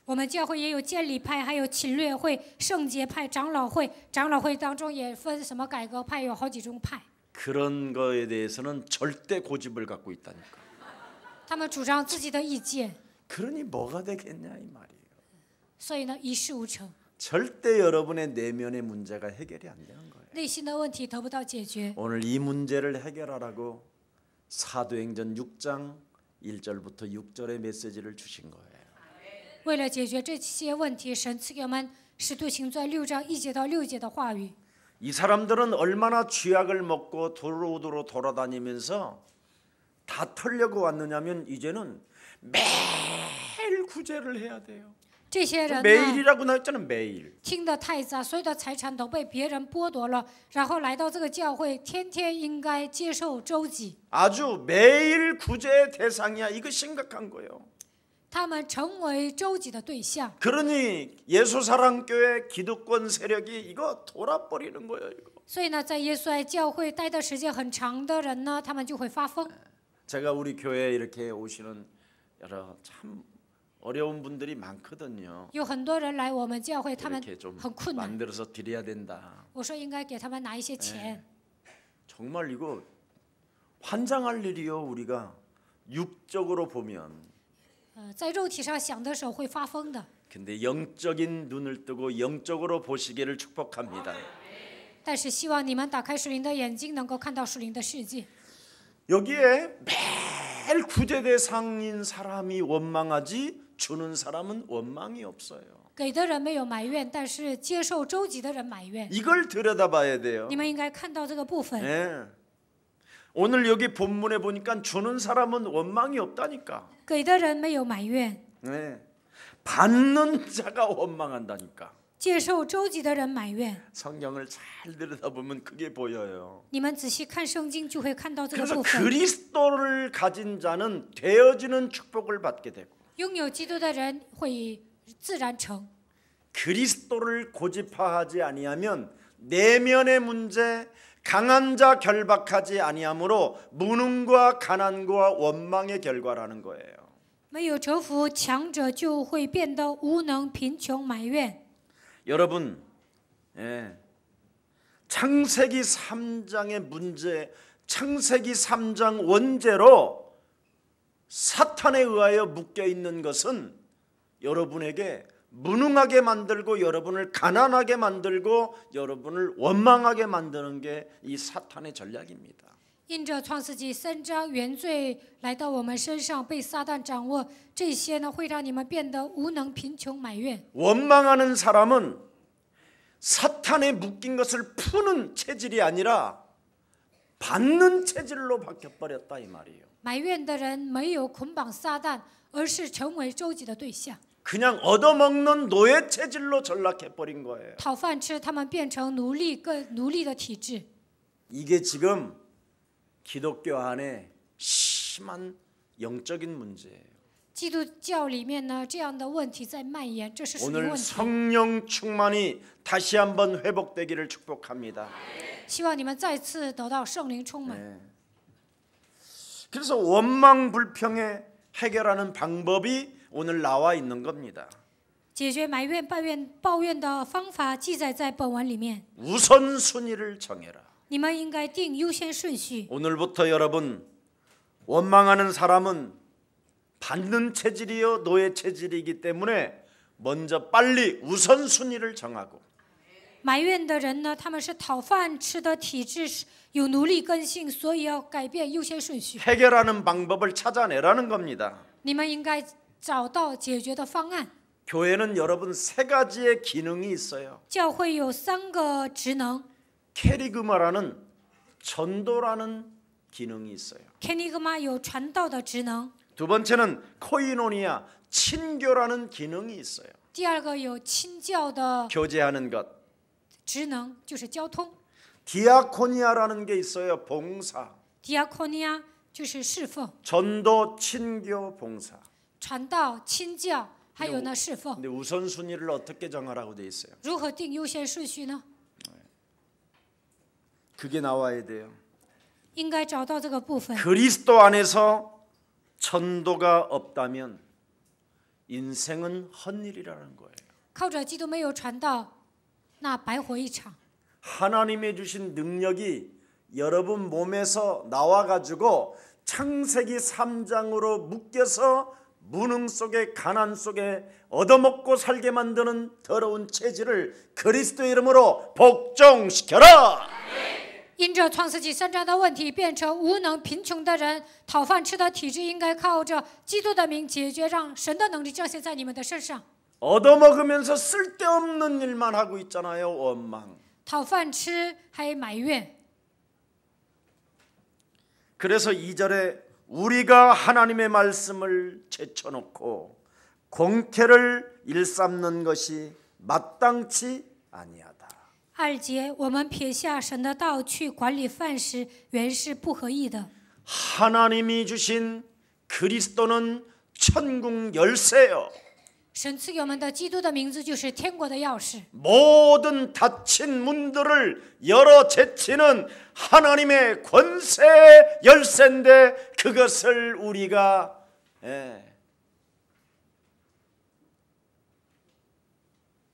我们教会也有监理派，还有侵略会、圣洁派、长老会。长老会当中也分什么改革派，有好几种派。 그런 거에 대해서는 절대 고집을 갖고 있다니까. 他们主张自己的意见， 그러니 뭐가 되겠냐 이 말이에요. 所以呢一事无成， 절대 여러분의 내면의 문제가 해결이 안 되는 거예요. 内心的问题得不到解决。 오늘 이 문제를 해결하라고 사도행전 6장 1절부터 6절의 메시지를 주신 거예요. 为了解决这些问题，神赐给我们《使徒行传》6章1节到6节的话语。 이 사람들은 얼마나 쥐약을 먹고 도로도로 돌아다니면서 다 털려고 왔느냐면 이제는 매일 구제를 해야 돼요. 这些人呢， 매일이라고 나왔잖아. 매일. 听得太杂，所有的财产都被别人剥夺了，然后来到这个教会，天天应该接受周济。 아주 매일 구제 대상이야. 이거 심각한 거예요. 他们成为周济的对象。 그러니 예수사랑교회 기득권 세력이 이거 돌아버리는 거예요. 이거. 所以呢，在耶稣爱教会待的时间很长的人呢，他们就会发疯。 제가 우리 교회에 이렇게 오시는 여러 참 어려운 분들이 많거든요. 有很多人来我们教会，他们 이렇게 좀 很困难。 만들어서 드려야 된다. 我说应该给他们拿一些钱。 정말 이거 환장할 일이요. 우리가 육적으로 보면. 在肉体上想的时候会发疯的。 근데 영적인 눈을 뜨고 영적으로 보시기를 축복합니다. 但是希望你们打开属灵的眼睛，能够看到属灵的世界。 여기에 매일 구제 대상인 사람이 원망하지 주는 사람은 원망이 없어요. 给的人没有埋怨，但是接受周济的人埋怨。 이걸 들여다봐야 돼요. 你们应该看到这个部分。 네. 오늘 여기 본문에 보니까 주는 사람은 원망이 없다니까. 给的人没有埋怨， 네. 받는 자가 원망한다니까. 接受周济的人埋怨。 성경을 잘 들여다보면 그게 보여요. 你们仔细看圣经，就会看到这个 그래서 部分。 그리스도를 가진 자는 되어지는 축복을 받게 되고 拥有基督的人会自然成。 그리스도를 고집화하지 아니하면 내면의 문제, 강한 자 결박하지 아니하므로 무능과 가난과 원망의 결과라는 거예요. 没有折服强者，就会变得无能、贫穷、埋怨。 여러분, 창세기 3장의 문제, 창세기 3장 원죄로 사탄에 의하여 묶여 있는 것은 여러분에게 무능하게 만들고 여러분을 가난하게 만들고 여러분을 원망하게 만드는 게 이 사탄의 전략입니다. 因着创世纪3章原罪来到我们身上，被撒旦掌握，这些呢会让你们变得无能、贫穷、埋怨。 원망하는 사람은 사탄에 묶인 것을 푸는 체질이 아니라 받는 체질로 바뀌어버렸다 이 말이에요. 埋怨的人没有捆绑撒旦，而是成为周济的对象。 그냥 얻어먹는 노예 체질로 전락해버린 거예요. 讨饭吃，他们变成奴隶，更奴隶的体制。 이게 지금 기독교 안에 심한 영적인 문제예요. 基督教里面呢，这样的问题在蔓延，这是属灵 오늘 问题。 성령 충만이 다시 한번 회복되기를 축복합니다. 希望你们再次得到圣灵充满。 네. 그래서 원망 불평에 해결하는 방법이 오늘 나와 있는 겁니다. 解决埋怨、抱怨的方法记载在本文里面。 우선순위를 정해라. 你们应该定优先顺序。 오늘부터 여러분 원망하는 사람은 받는 체질이요 노예 체질이기 때문에 먼저 빨리 우선순위를 정하고 埋怨的人呢，他们是讨饭吃的体质，有奴隶根性，所以要改变优先顺序。 해결하는 방법을 찾아내라는 겁니다. 你们应该找到解决的方案。 교회는 여러분 3가지의 기능이 있어요. 教会有3个职能， 캐리그마라는 전도라는 기능이 있어요. 케니그마有传道的职能， 두 번째는 코이노니아 친교라는 기능이 있어요. 第二个有亲教的 교제하는 것. 职能，就是交通。 디아코니아라는 게 있어요. 봉사. diakonia 就是侍奉、 전도 친교 봉사. 传道、亲教，还有呢侍奉。 근데 우선순위를 어떻게 정하라고 돼 있어요? 如何定优先顺序呢？ 그게 나와야 돼요. 应该找到这个部分。 그리스도 안에서 전도가 없다면 인생은 헛일이라는 거예요. 靠着基督没有传道，那白活一场。 하나님의 주신 능력이 여러분 몸에서 나와가지고 창세기 3장으로 묶여서 무능 속에 가난 속에 얻어먹고 살게 만드는 더러운 체질을 그리스도의 이름으로 복종시켜라. 因着创世纪3章的问题变成无能贫穷的人讨饭吃的体质，应该靠着基督的名解决，让神的能力彰显在你们的身上。 얻어먹으면서 쓸데없는 일만 하고 있잖아요. 원망. 讨饭吃还埋怨。 그래서 2절에 우리가 하나님의 말씀을 제쳐놓고 공태를 일삼는 것이 마땅치 아니하다. 2节，我们撇下神的道去管理饭食，原是不合意的。 하나님이 주신 그리스도는 천국 열쇠요. 神赐给我们的基督的名字就是天国的钥匙， 모든 닫힌 문들을 열어 제치는 하나님의 권세 열쇠인데 그것을 우리가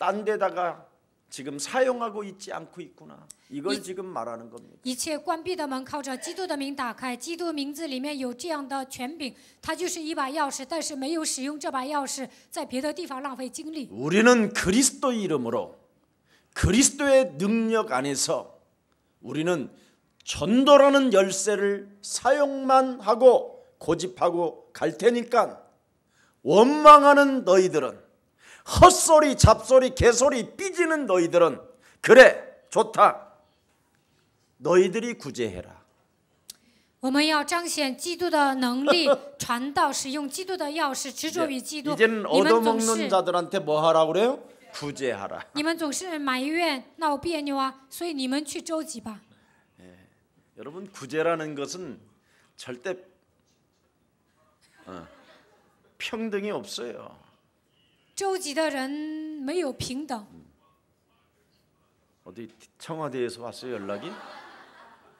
딴 데다가 지금 사용하고 있지 않고 있구나. 이걸 지금 말하는 겁니다. 一切关闭的门靠着基督的名打开，基督名字里面有这样的权柄，它就是一把钥匙，但是没有使用这把钥匙，在别的地方浪费精力。 우리는 그리스도 이름으로 그리스도의 능력 안에서 우리는 전도라는 열쇠를 사용만 하고 고집하고 갈 테니까 원망하는 너희들은 헛소리 잡소리 개소리 삐지는 너희들은 그래 좋다 너희들이 구제해라. 我们要彰显基督的能力，传道，使用基督的钥匙，执着于基督。 이제는 你们总 얻어먹는 是 자들한테 뭐 하라고 그래요? 구제하라. 你们总是埋怨闹别扭啊，所以你们去周济吧。 여러분 구제라는 것은 절대 평등이 없어요. 周济的人没有平等。 어디 청와대에서 왔어요 연락이?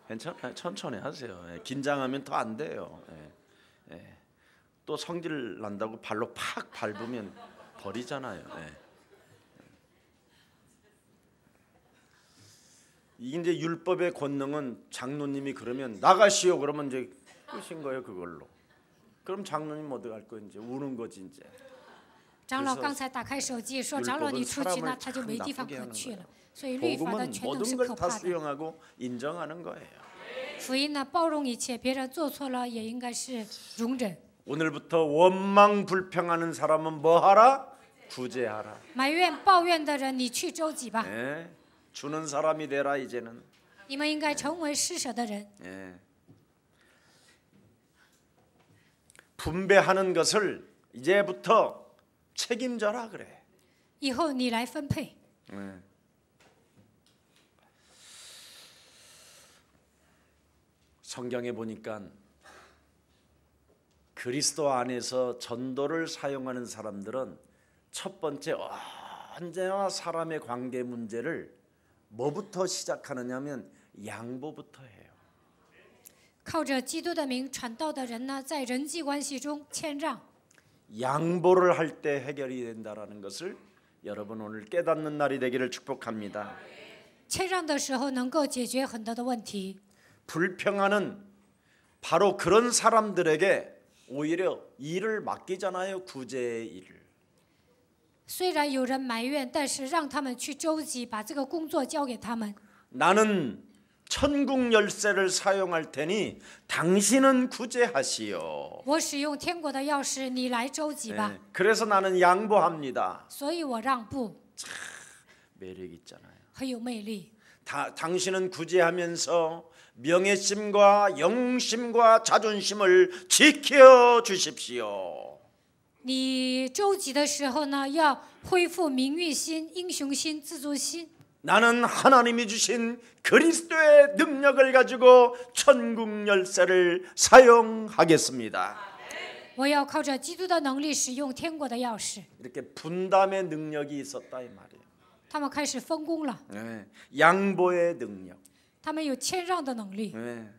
괜찮아요. 천천히 하세요. 예, 긴장하면 더 안 돼요. 예, 예. 또 성질 난다고 발로 팍 밟으면 버리잖아요. 예. 이게 이제 율법의 권능은 장로님이 그러면 나가시오 그러면 이제 끝인 거예요 그걸로. 그럼 장로님 어디 갈 거예요? 이제 우는 거지 이제. 长老刚才打开手机说：“长老，你出去呢，他就没地方可去了。”所以律法的 복음은 全能 모든 是 걸 可 다 怕的。 수용하고 인정하는 거예요. 福音呢，包容一切，别人做错了也应该是容忍。 오늘부터 원망 불평하는 사람은 뭐 하라? 구제하라. 埋怨抱怨的人，你去周济吧。 예, 주는 사람이 되라 이제는. 你们应该成为施舍的人。 예. 분배하는 것을 이제부터 책임져라 그래. 以后你来分配。 예. 성경에 보니까 그리스도 안에서 전도를 사용하는 사람들은 첫 번째 언제나 사람의 관계 문제를 뭐부터 시작하느냐면 양보부터 해요. 靠着基督的名传道的人呢，在人际关系中谦让。 양보를 할 때 해결이 된다라는 것을 여러분 오늘 깨닫는 날이 되기를 축복합니다. 谦让的时候能够解决很多的问题。 불평하는 바로 그런 사람들에게 오히려 일을 맡기잖아요. 구제의 일을. 虽然有人埋怨，但是让他们去周济，把这个工作交给他们。 나는 천국 열쇠를 사용할 테니 당신은 구제하시오. 我使用天国的钥匙，你来周济吧。 그래서 나는 양보합니다. 所以我让步， 매력 있잖아요. 很有魅力。 당신은 구제하면서 명예심과 영웅심과 자존심을 지켜 주십시오. 你周济的时候呢，要恢复名誉心、英雄心、自尊心。 나는 하나님이 주신 그리스도의 능력을 가지고 천국 열쇠를 사용하겠습니다. 我要靠着基督的能力使用天国的钥匙。 이렇게 분담의 능력이 있었다 이 말이에요. 他们开始分工了， 네. 양보의 능력. 他们有谦让的能力。 네.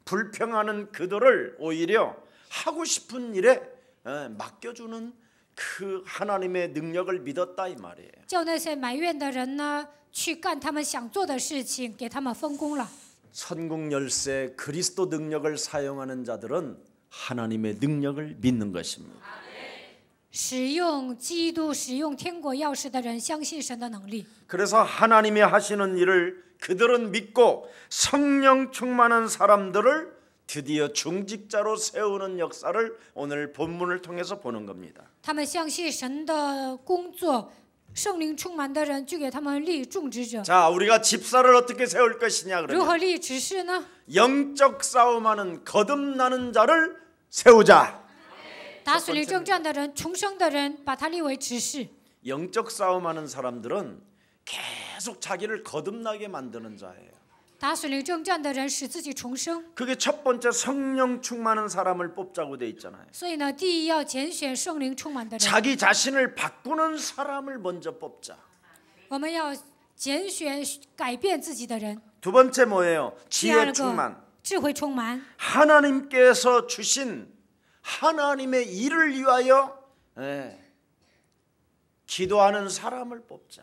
불평하는 그들을 오히려 하고 싶은 일에 맡겨주는 그 하나님의 능력을 믿었다 이 말이에요. 叫那些埋怨的人呢，去干他们想做的事情，给他们分工了。 천국 열쇠 그리스도 능력을 사용하는 자들은 하나님의 능력을 믿는 것입니다. 使用基督、使用天国钥匙的人，相信神的能力。 그래서 하나님이 하시는 일을 그들은 믿고 성령 충만한 사람들을 드디어 중직자로 세우는 역사를 오늘 본문을 통해서 보는 겁니다. 他们相信神的工作，圣灵充满的人就给他们立种植者。 자, 우리가 집사를 어떻게 세울 것이냐 如 그러면 何立执事呢？ 영적 싸움하는 거듭나는 자를 세우자. 打属灵征战的人、重生的人，把他立为执事。 영적 싸움하는 사람들은 계속 자기를 거듭나게 만드는 자예요. 打属灵征战的人使自己重生。 그게 첫 번째 성령 충만한 사람을 뽑자고 돼 있잖아요. 所以呢，第一要拣选圣灵充满的人。 자기 자신을 바꾸는 사람을 먼저 뽑자. 我们要拣选改变自己的人。 두 번째 뭐예요? 第二 지혜 个 충만. ，智慧充满。 하나님께서 주신 하나님의 일을 위하여 기도하는 사람을 뽑자.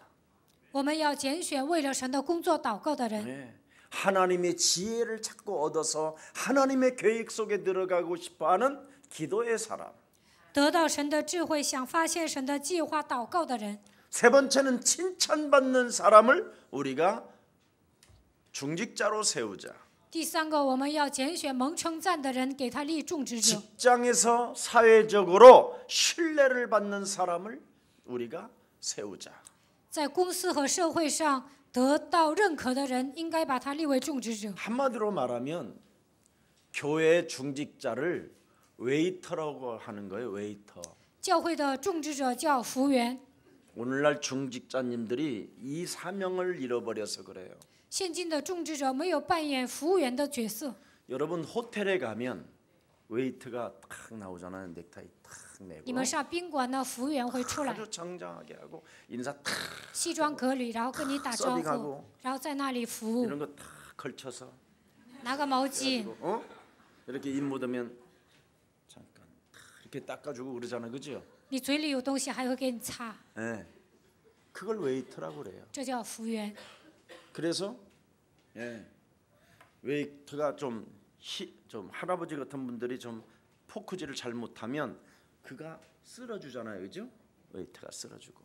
我们要拣选为了神的工作祷告的人， 네. 하나님의 지혜를 자꾸 얻어서 하나님의 계획 속에 들어가고 싶어하는 기도의 사람. 得到神的智慧，想发现神的计划祷告的人。 세 번째는 칭찬받는 사람을 우리가 중직자로 세우자. 第三个，我们要拣选蒙称赞的人，给他立种植者。 직장에서 사회적으로 신뢰를 받는 사람을 우리가 세우자. 在公司和社会上得到认可的人，应该把他立为种植者。 한마디로 말하면 교회 중직자를 웨이터라고 하는 거예요. 웨이터. 教会的种植者叫服务员。 오늘날 중직자님들이 이 사명을 잃어버려서 그래요. 现今的种植者没有扮演服务员的角色。 여러분 호텔에 가면 웨이트가 탁 나오잖아요. 넥타이 탁 매고 你们上宾馆呢，服务员会出来， 아주 정장하게 하고 인사 탁 西装革履，然后跟你打招 서빙하고 呼，然后在那里服务， 이런 거 탁 걸쳐서 拿个毛巾， 이렇게 입 묻으면 잠깐 탁 이렇게 닦아주고 그러잖아요. 그죠? 你嘴里有东西还会给你擦， 네. 그걸 웨이터라고 그래요. 这叫服务员。 그래서 웨이터가 좀 할아버지 같은 분들이 좀 포크질을 잘못하면 그가 쓸어주잖아요, 그죠? 웨이터가 쓸어주고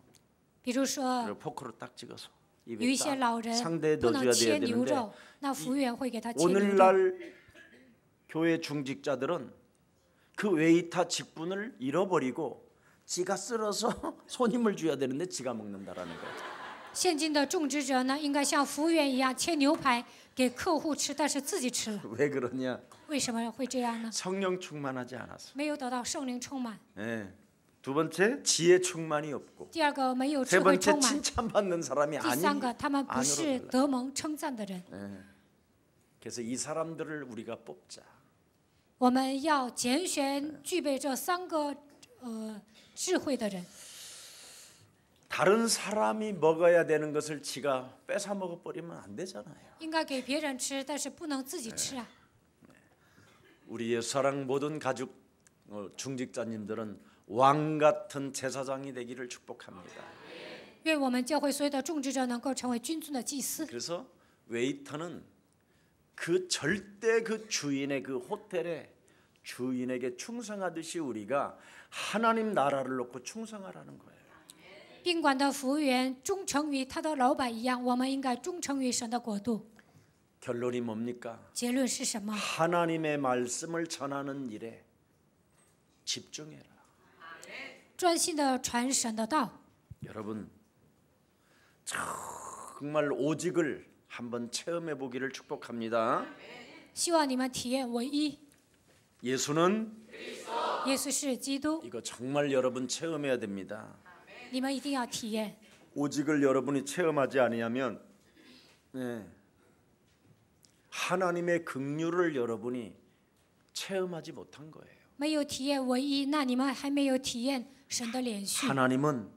比如说， 그리고 포크로 딱 찍어서 有 입에 一些 딱 老人 상대에 不能 넣어줘야 切 돼야 牛 되는데 肉，那服务员会给他切牛肉。 오늘날 교회 중직자들은 그 웨이터 직분을 잃어버리고 지가 쓸어서 손님을 줘야 되는데 지가 먹는다라는 거예요. 现今的种植者呢，应该像服务员一样切牛排给客户吃，但是自己吃了。 왜 그러냐? 为什么会这样呢？ 성령 충만하지 않아서. 没有得到圣灵充满。 예. 두 번째 지혜 충만이 없고. 第二个，没有智 세 慧 번째 充满。 칭찬받는 사람이 第三个，他们不是 아니로 得蒙称赞的人。 예. 그래서 이 사람들을 우리가 뽑자. 我们要拣选具备这三个智慧的人。 다른 사람이 먹어야 되는 것을 지가 뺏어 먹어 버리면 안 되잖아요. 应该给别人吃，但是不能自己吃啊。 우리 예수사랑 모든 가족 중직자님들은 왕 같은 제사장이 되기를 축복합니다. 愿我们教会所有的种植者能够成为君尊的祭司。 그래서 웨이터는 그 절대 그 주인의 그 호텔의 주인에게 충성하듯이 우리가 하나님 나라를 놓고 충성하라는 거예요. 宾馆的服务员忠诚于他的老板一样，我们应该忠诚于神的国度。 결론이 뭡니까? 结论是什么？ 하나님의 말씀을 전하는 일에 집중해라. 专心的传神的道。 여러분 정말 오직을 한번 체험해 보기를 축복합니다. 希望你们体验唯一， 예수는 耶稣是基督， 이거 정말 여러분 체험해야 됩니다. 你们一定要体验。 오직을 여러분이 체험하지 아니하면 하나님의 긍휼을 여러분이 체험하지 못한 거예요. 没有体验唯一，那你们还没有体验神的连续。 하나님은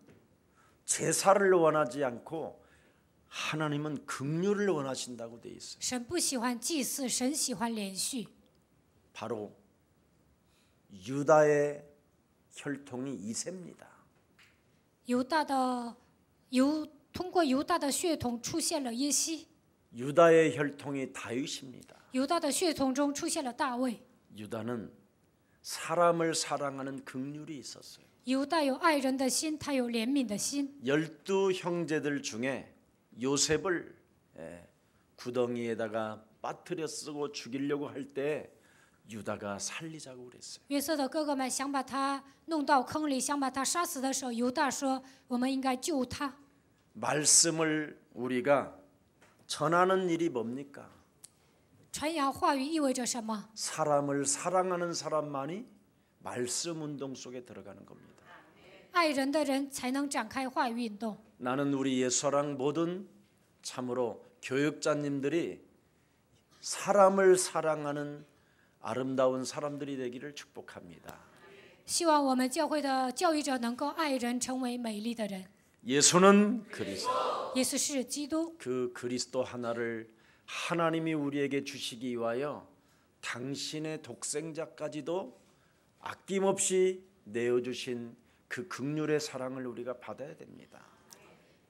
제사를 원하지 않고 하나님은 긍휼을 원하신다고 돼 있어요. 神不喜欢祭祀，神喜欢连续。 바로 유다의 혈통이 이새입니다. 通过犹大的血统出现了耶西， 유다의 혈통이 다윗입니다. 犹大的血统中出现了大卫。 유다는 사람을 사랑하는 긍휼이 있었어요. 犹大有爱人的心，他有怜悯的心。 12 형제들 중에 요셉을 구덩이에다가 빠뜨려 쓰고 죽이려고 할 때 유다가 살리자고 그랬어요. 约瑟的哥哥们想把他弄到坑里，想把他杀死的时候，犹大说：“我们应该救他。” 말씀을 우리가 전하는 일이 뭡니까? 传扬话语意味着什么？ 사람을 사랑하는 사람만이 말씀 운동 속에 들어가는 겁니다. 爱人的人才能展开话语运动。 나는 우리 예수랑 모든 참으로 교육자님들이 사람을 사랑하는 아름다운 사람들이 되기를 축복합니다. 希望我们教会的教育者能够爱人，成为美丽的人。 예수는 그리스도. 耶稣是基督， 그 그리스도 하나를 하나님이 우리에게 주시기 위하여 당신의 독생자까지도 아낌없이 내어주신 그 긍휼의 사랑을 우리가 받아야 됩니다.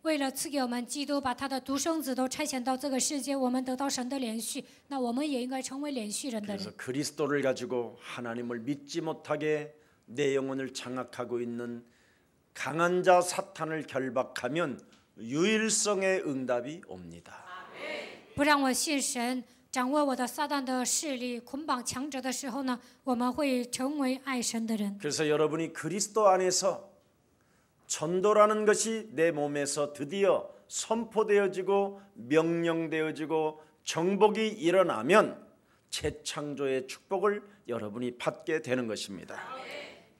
为了赐给我们基督，把他的独生子都差遣到这个世界，我们得到神的连续，那我们也应该成为连续人的 그래서 人。 그리스도를 가지고 하나님을 믿지 못하게 내 영혼을 장악하고 있는 강한 자 사탄을 결박하면 유일성의 응답이 옵니다. 不让我信神，掌握我的撒旦的势力，捆绑强者的时候呢，我们会成为爱神的人。 그래서 여러분이 그리스도 안에서 전도라는 것이 내 몸에서 드디어 선포되어지고 명령되어지고 정복이 일어나면 재창조의 축복을 여러분이 받게 되는 것입니다.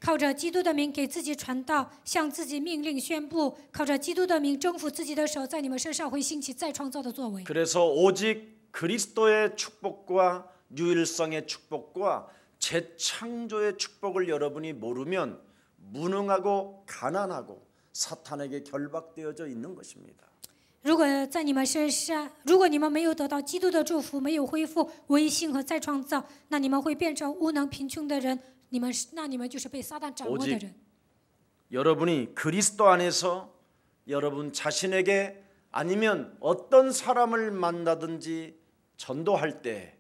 靠着基督的名给自己传道，向自己命令宣布，靠着基督的名征服自己的手，在你们身上会兴起再创造的作为。 그래서 오직 그리스도의 축복과 유일성의 축복과 재창조의 축복을 여러분이 모르면 무능하고 가난하고 사탄에게 결박되어져 있는 것입니다. 如果在你们身上，如果你们没有得到基督的祝福，没有恢复唯一性和再创造，那你们会变成无能贫穷的人。你们就是被撒旦掌握的人。 오직 여러분이 그리스도 안에서 여러분 자신에게 아니면 어떤 사람을 만나든지 전도할 때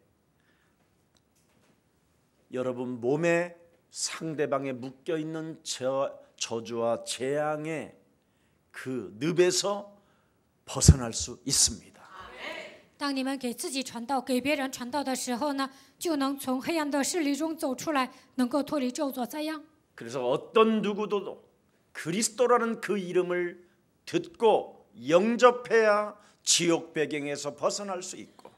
여러분 몸에 상대방에 묶여 있는 저주와 재앙의 그 늪에서 벗어날 수 있습니다. 当你们给自己传道、给别人传道的时候呢，就能从黑暗的势力中走出来，能够脱离咒诅灾殃。 그래서 어떤 누구도 그리스도라는 그 이름을 듣고 영접해야 지옥 배경에서 벗어날 수 있고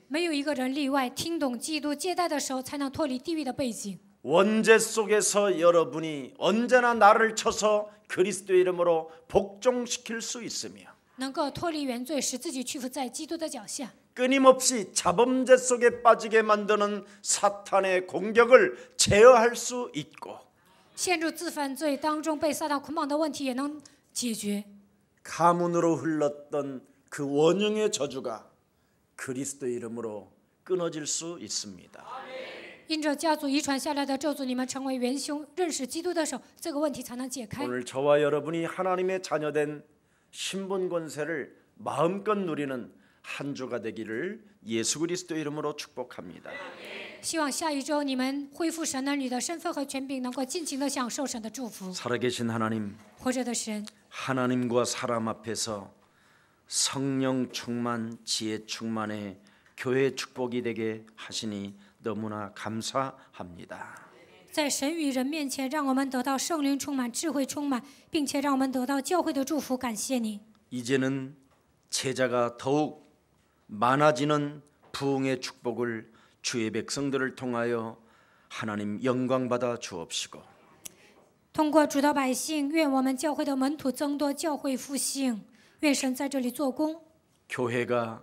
没有一个人例外，听懂基督接待的时候，才能脱离地狱的背景。 원죄 속에서 여러분이 언제나 나를 쳐서 그리스도의 이름으로 복종시킬 수 있으며 能够脱离原罪，使自己屈服在基督的脚下。 끊임없이 자범죄 속에 빠지게 만드는 사탄의 공격을 제어할 수 있고 陷入自犯罪当中被撒旦捆绑的问题也能解决。 가문으로 흘렀던 그 원흉의 저주가 그리스도의 이름으로 끊어질 수 있습니다. 因着家族遗传下来的咒诅，你们成为元凶，认识基督的时候，这个问题才能解开。 오늘 저와 여러분이 하나님의 자녀된 신분 권세를 마음껏 누리는 한 주가 되기를 예수 그리스도 이름으로 축복합니다. 希望下一周你们恢复神儿女的身份和权柄，能够尽情的享受神的祝福。 살아계신 하나님, 活着的神， 하나님과 사람 앞에서 성령 충만, 지혜 충만의 교회 축복이 되게 하시니 너무나 감사합니다. 在神与人面前，让我们得到圣灵充满、智慧充满，并且让我们得到教会的祝福。感谢你。 이제는 제자가 더욱 많아지는 부흥의 축복을 주의 백성들을 통하여 하나님 영광 받아 주옵시고 通过主的百姓，愿我们教会的门徒增多，教会复兴。愿神在这里做工， 교회가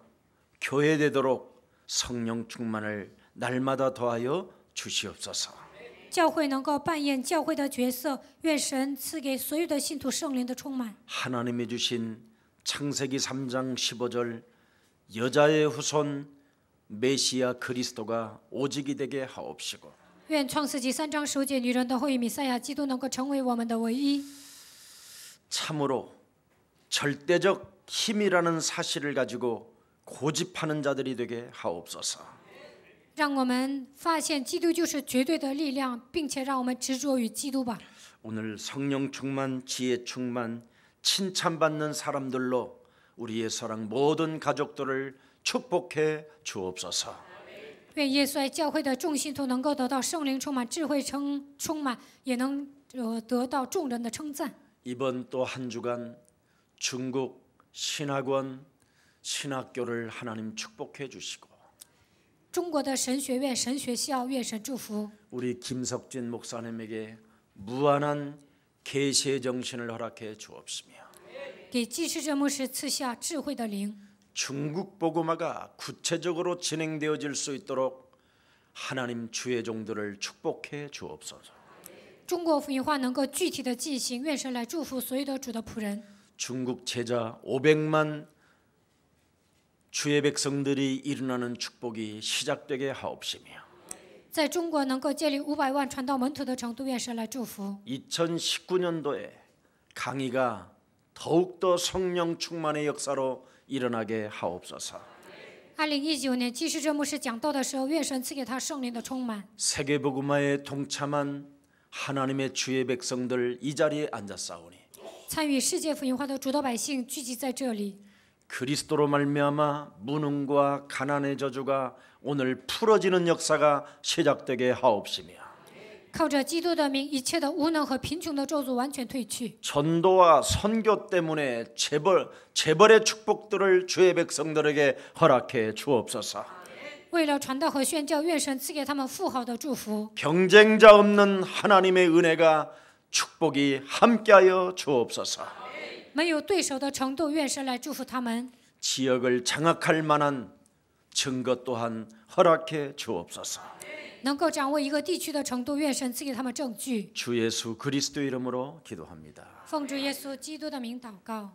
교회되도록 성령 충만을 날마다 더하여 주시옵소서. 教会能够扮演教会的角色。愿神赐给所有的信徒圣灵的充满。 하나님이 주신 창세기 3장 15절 여자의 후손 메시아 그리스도가 오직이 되게 하옵시고 愿创世纪3章15节女人的后裔弥赛亚基督能够成为我们的唯一。 참으로 절대적 힘이라는 사실을 가지고 고집하는 자들이 되게 하옵소서. 让我们发现基督就是绝对的力量，并且让我们执着于基督吧。 오늘 성령 충만, 지혜 충만, 칭찬받는 사람들로 우리의 사랑 모든 가족들을 축복해 주옵소서. 愿耶稣爱教会的众信徒能够得到圣灵充满、智慧充满，也能得到众人的称赞。 이번 또 한 주간 중국 신학원 신학교를 하나님 축복해 주시고 中国的神学院、神学校，愿神祝福。 우리 김석진 목사님에게 무한한 계시의 정신을 허락해 주옵시며 给祭司者牧师赐下智慧的灵， 중국 복음화가 구체적으로 진행되어질 수 있도록 하나님 주의 종들을 축복해 주옵소서. 中国福音化能够具体的进行，愿神来祝福所有的主的仆人。 중국 제자 500만 주의 백성들이 일어나는 축복이 시작되게 하옵시며 在中国能够建立500万传道门徒的程度，愿神来祝福。 2019년도에 강의가 더욱더 성령 충만의 역사로 일어나게 하옵소서. 2019年基士哲牧师讲道的时候，愿神赐给他圣灵的充满。 세계복음화에 동참한 하나님의 주의 백성들 이 자리에 앉았사오니 参与世界福音化的主道百姓聚集在这里， 그리스도로 말미암아 무능과 가난의 저주가 오늘 풀어지는 역사가 시작되게 하옵시며 靠着基督的名，一切的无能和贫穷的咒诅完全退去。 전도와 선교 때문에 재벌의 축복들을 주의 백성들에게 허락해 주옵소서. 为了传道和宣教，愿神赐给他们富豪的祝福。 경쟁자 없는 하나님의 은혜가 축복이 함께하여 주옵소서. 没有对手的程度，愿神来祝福他们。 지역을 장악할 만한 증거 또한 허락해 주옵소서. 能够掌握一个地区的程度，愿神赐给他们证据。 주 예수 그리스도 이름으로 기도합니다. 奉主耶稣基督的名祷告。